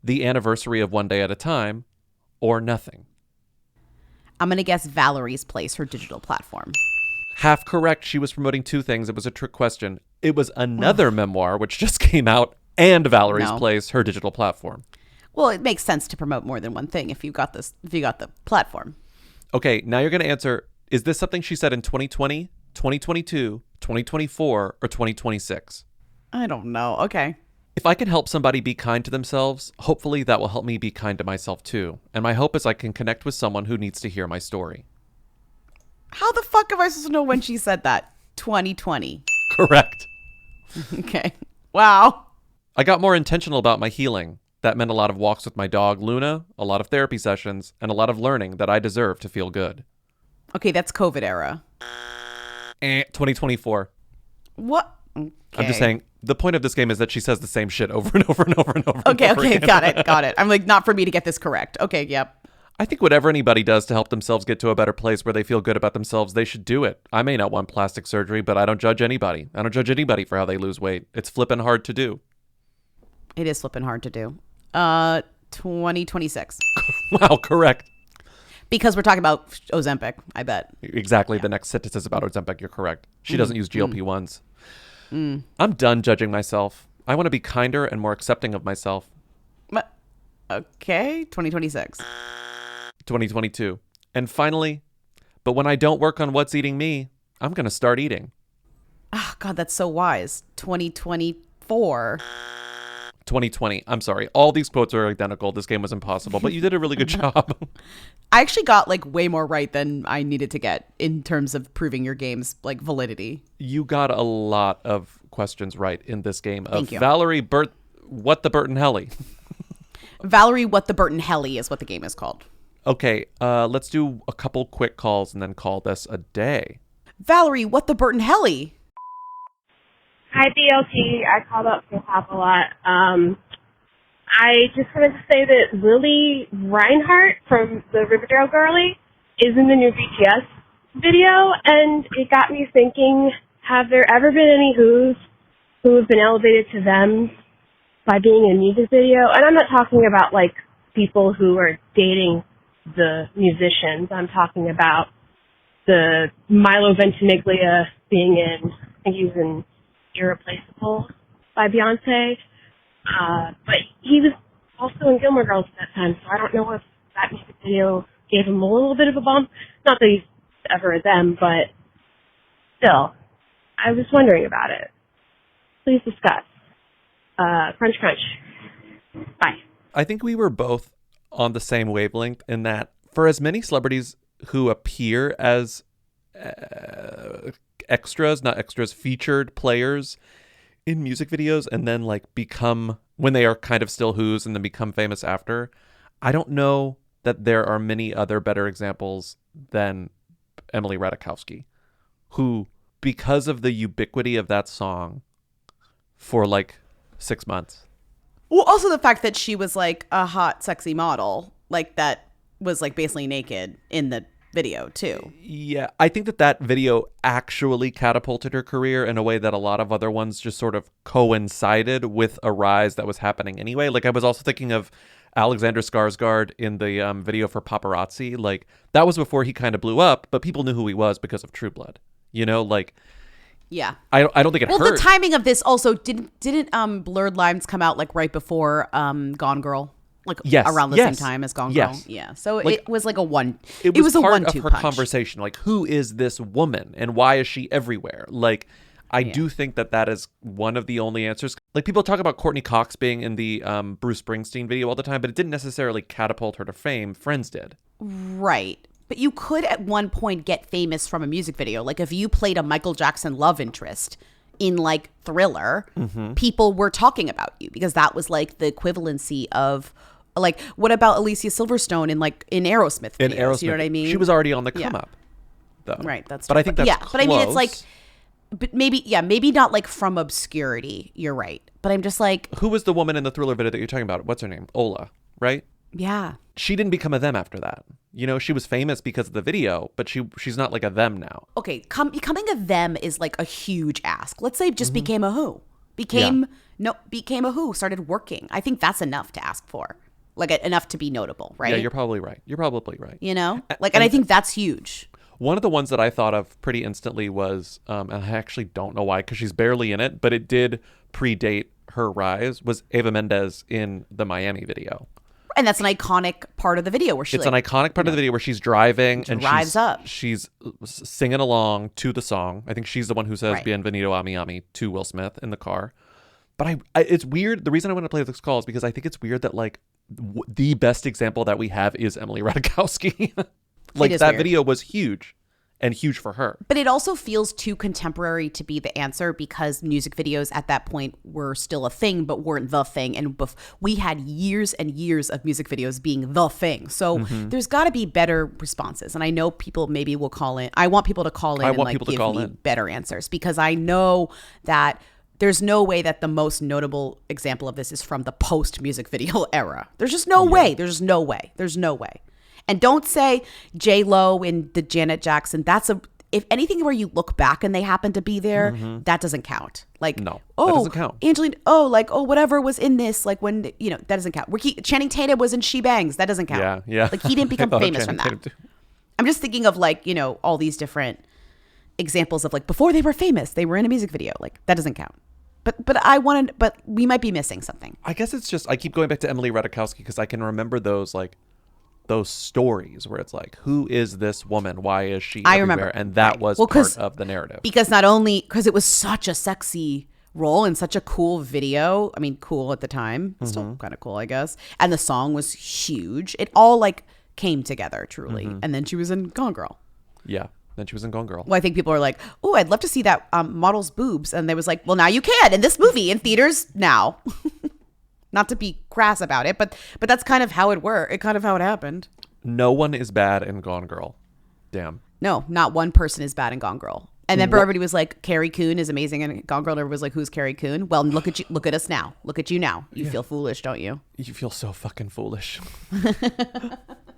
the anniversary of One Day at a Time, or nothing? I'm going to guess Valerie's Place, her digital platform. Half correct. She was promoting two things. It was a trick question. It was another memoir, which just came out, and Valerie's Place, her digital platform. Well, it makes sense to promote more than one thing if you got the platform. Okay, now you're going to answer, is this something she said in 2020, 2022, 2024, or 2026? I don't know. Okay. If I can help somebody be kind to themselves, hopefully that will help me be kind to myself too. And my hope is I can connect with someone who needs to hear my story. How the fuck am I supposed to know when she said that? 2020. Correct. Okay. Wow. I got more intentional about my healing. That meant a lot of walks with my dog, Luna, a lot of therapy sessions, and a lot of learning that I deserve to feel good. Okay, that's COVID era. 2024. What? Okay. I'm just saying, the point of this game is that she says the same shit over and over and over and over. Okay, and over okay, again. got it. I'm like, not for me to get this correct. Okay, yep. I think whatever anybody does to help themselves get to a better place where they feel good about themselves, they should do it. I may not want plastic surgery, but I don't judge anybody. I don't judge anybody for how they lose weight. It's flipping hard to do. It is flipping hard to do. 2026. Wow, correct. Because we're talking about Ozempic, I bet. Exactly. Yeah. The next sentence is about Ozempic. You're correct. She doesn't use GLP-1s. I'm done judging myself. I want to be kinder and more accepting of myself. Okay, 2026. 2022. And finally, but when I don't work on what's eating me, I'm going to start eating. Oh, God, that's so wise. 2024. 2020. I'm sorry. All these quotes are identical. This game was impossible, but you did a really good job. I actually got like way more right than I needed to get in terms of proving your game's like validity. You got a lot of questions right in this game. Thank you. Valerie What the Bertinelli. Valerie What the Bertinelli is what the game is called. Okay, let's do a couple quick calls and then call this a day. Valerie What the Bertinelli. Hi, BLT. I called up for Pop a lot. I just wanted to say that Lily Reinhart from the Riverdale Girlie is in the new BTS video, and it got me thinking, have there ever been any who have been elevated to them by being in a music video? And I'm not talking about, like, people who are dating the musicians. I'm talking about the Milo Ventimiglia being in, I think he was in Irreplaceable by Beyonce. But he was also in Gilmore Girls at that time, so I don't know if that music video gave him a little bit of a bump. Not that he's ever them, but still, I was wondering about it. Please discuss. Crunch, crunch. Bye. I think we were both on the same wavelength in that for as many celebrities who appear as featured players in music videos and then like become, when they are kind of still who's and then become famous after, I don't know that there are many other better examples than Emily Ratajkowski, who, because of the ubiquity of that song for like 6 months. Well, also the fact that she was like a hot, sexy model, like that was like basically naked in the video too. Yeah, I think that video actually catapulted her career in a way that a lot of other ones just sort of coincided with a rise that was happening anyway. Like I was also thinking of Alexander Skarsgård in the video for Paparazzi. Like that was before he kind of blew up, but people knew who he was because of True Blood. You know, like Yeah. I don't think it hurt. Well, the timing of this also didn't Blurred Lines come out like right before Gone Girl? Like around the same time as Gone Girl? Yeah. So like, it was like a one. It was a part 1-2 of her punch. conversation. Like, who is this woman and why is she everywhere? Like, I do think that is one of the only answers. Like, people talk about Courtney Cox being in the Bruce Springsteen video all the time, but it didn't necessarily catapult her to fame. Friends did. Right. But you could at one point get famous from a music video. Like, if you played a Michael Jackson love interest in like Thriller, people were talking about you because that was like the equivalency of like, what about Alicia Silverstone in Aerosmith videos? In Aerosmith, you know what I mean? She was already on the come up, though. Right. But I think that's close. But I mean, it's like, but maybe not like from obscurity. You're right. But I'm just like, who was the woman in the Thriller video that you're talking about? What's her name? Ola, right? Yeah. She didn't become a them after that. You know, she was famous because of the video, but she's not like a them now. Okay, becoming a them is like a huge ask. Let's say just became a who. Became a who, started working. I think that's enough to ask for. Like enough to be notable, right? Yeah, you're probably right. You know? And I think that's huge. One of the ones that I thought of pretty instantly was, and I actually don't know why, because she's barely in it, but it did predate her rise, was Eva Mendes in the Miami video. And that's an iconic part of the video where it's an iconic part of the video where she's driving and she's singing along to the song. I think she's the one who says Bienvenido a Miami to Will Smith in the car. But it's weird. The reason I want to play this call is because I think it's weird that like the best example that we have is Emily Ratajkowski. Like that weird. video was huge. And huge for her. But it also feels too contemporary to be the answer because music videos at that point were still a thing, but weren't the thing. And we had years and years of music videos being the thing. So there's got to be better responses. And I know people maybe will call in. I want people to call in and give me better answers because I know that there's no way that the most notable example of this is from the post-music video era. There's just no way. There's no way. There's no way. And don't say J-Lo in the Janet Jackson. If anything where you look back and they happen to be there, that doesn't count. Like, no, that doesn't count. Angelina, whatever was in this, like when, that doesn't count. Channing Tatum was in She Bangs. That doesn't count. Yeah. Like he didn't become famous from that. I'm just thinking of like, all these different examples of like before they were famous, they were in a music video. Like that doesn't count. But we might be missing something. I guess it's just, I keep going back to Emily Ratajkowski because I can remember those stories where it's like, who is this woman? Why is she everywhere? Remember. And that was part of the narrative. Because not only, because it was such a sexy role and such a cool video. I mean, cool at the time. Still kind of cool, I guess. And the song was huge. It all like came together truly. And then she was in Gone Girl. Yeah. Then she was in Gone Girl. Well, I think people are like, oh, I'd love to see that model's boobs. And they was like, well, now you can in this movie in theaters now. Not to be crass about it, but that's kind of how it worked. It kind of how it happened. No one is bad in Gone Girl. Damn. No, not one person is bad in Gone Girl. And then everybody was like, Carrie Coon is amazing in Gone Girl. And everybody was like, who's Carrie Coon? Well, look at you. Look at us now. Look at you now. You feel foolish, don't you? You feel so fucking foolish.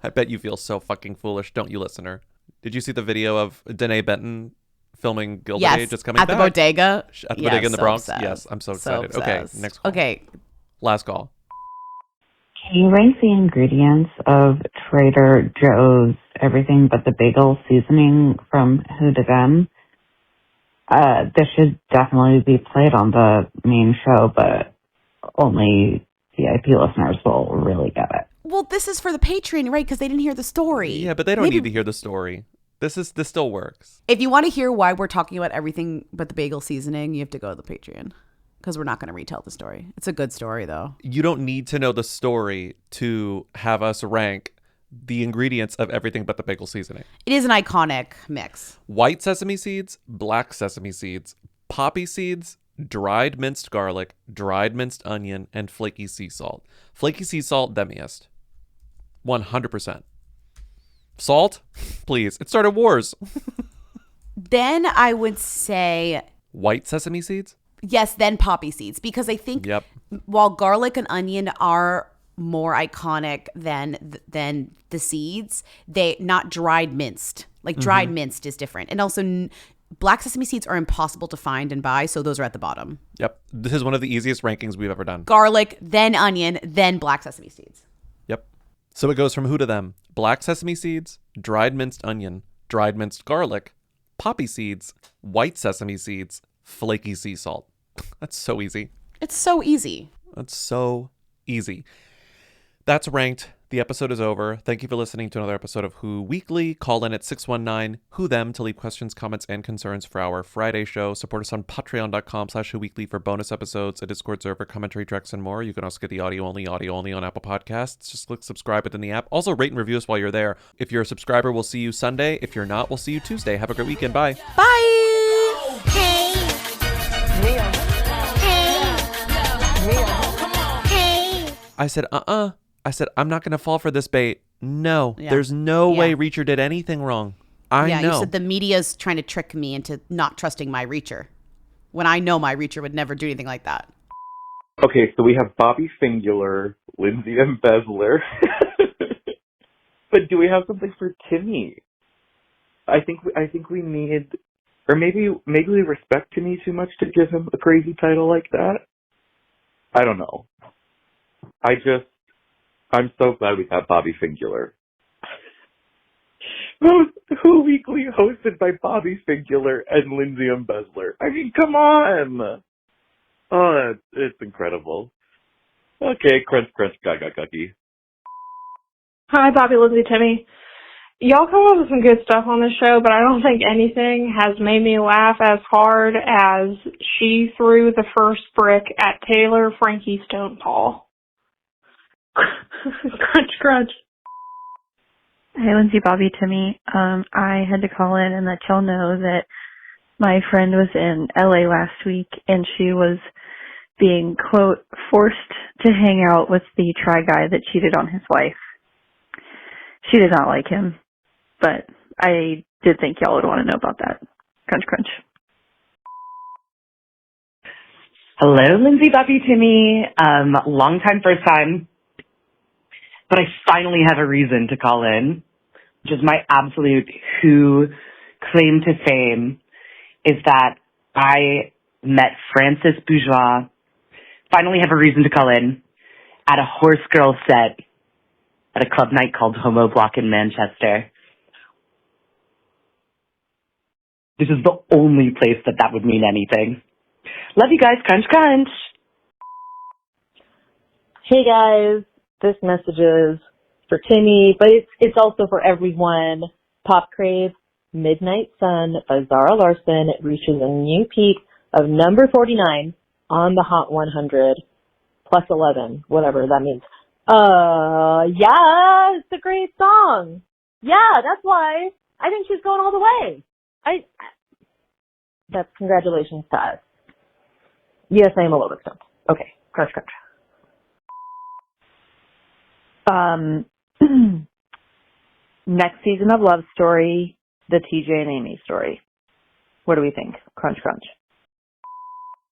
I bet you feel so fucking foolish, don't you, listener? Did you see the video of Danae Benton filming Gilda just coming back? At the bodega? At the bodega in the Bronx? Obsessed. Yes, I'm so excited. Okay, next call. Okay. Last call. Can you rank the ingredients of Trader Joe's everything but the bagel seasoning from Who to Them? This should definitely be played on the main show, but only VIP listeners will really get it. Well, this is for the Patreon, right? Because they didn't hear the story. Yeah, but they don't need to hear the story. This still works. If you want to hear why we're talking about everything but the bagel seasoning, you have to go to the Patreon. Because we're not going to retell the story. It's a good story, though. You don't need to know the story to have us rank the ingredients of everything but the bagel seasoning. It is an iconic mix. White sesame seeds, black sesame seeds, poppy seeds, dried minced garlic, dried minced onion, and flaky sea salt. Flaky sea salt, demiest. 100%. Salt? Please. It started wars. Then I would say... White sesame seeds? Yes, then poppy seeds. Because I think while garlic and onion are more iconic than the seeds, they not dried minced. Like dried minced is different. And also black sesame seeds are impossible to find and buy, so those are at the bottom. Yep. This is one of the easiest rankings we've ever done. Garlic, then onion, then black sesame seeds. Yep. So it goes from Who to Them. Black sesame seeds, dried minced onion, dried minced garlic, poppy seeds, white sesame seeds, flaky sea salt. That's so easy. It's so easy. That's so easy. That's ranked. The episode is over. Thank you for listening to another episode of Who Weekly. Call in at 619-WHO-THEM to leave questions, comments, and concerns for our Friday show. Support us on patreon.com/WhoWeekly for bonus episodes, a Discord server, commentary tracks, and more. You can also get the audio only on Apple Podcasts. Just click subscribe within the app. Also, rate and review us while you're there. If you're a subscriber, we'll see you Sunday. If you're not, we'll see you Tuesday. Have a great weekend. Bye. Bye. Hey. Hey. I said, I said, I'm not going to fall for this bait. No, there's no way Reacher did anything wrong. I know. You said the media's trying to trick me into not trusting my Reacher, when I know my Reacher would never do anything like that. Okay, so we have Bobby Fingular, Lindsay Embezzler. But do we have something for Timmy? I think we need, or maybe we respect Timmy too much to give him a crazy title like that. I don't know. I'm so glad we got Bobby Fingular. Who Weekly hosted by Bobby Fingular and Lindsay Embezzler. I mean, come on! Oh, it's incredible. Okay, crunch, gaga, guggy. Hi, Bobby, Lindsay, Timmy. Y'all come up with some good stuff on this show, but I don't think anything has made me laugh as hard as she threw the first brick at Taylor Frankie Stone Paul. Crunch. Hey, Lindsay, Bobby, Timmy. I had to call in and let y'all know that my friend was in LA last week and she was being, quote, forced to hang out with the try guy that cheated on his wife. She did not like him, but I did think y'all would want to know about that. Crunch. Hello, Lindsay, Bobby, Timmy. Long time, first time. But I finally have a reason to call in, which is my absolute Who claim to fame, is that I met Frances Bourgeois. Finally have a reason to call in at a Horse Girl set at a club night called Homo Block in Manchester. This is the only place that would mean anything. Love you guys. Crunch. Hey guys. This message is for Timmy, but it's also for everyone. Pop Crave, Midnight Sun by Zara Larsson reaches a new peak of number 49 on the Hot 100, plus 11, whatever that means. Yeah, it's a great song. Yeah, that's why I think she's going all the way. That's congratulations to us. Yes, I am a little bit stumped. Okay, crunch. Next season of Love Story, the TJ and Amy story. What do we think? Crunch.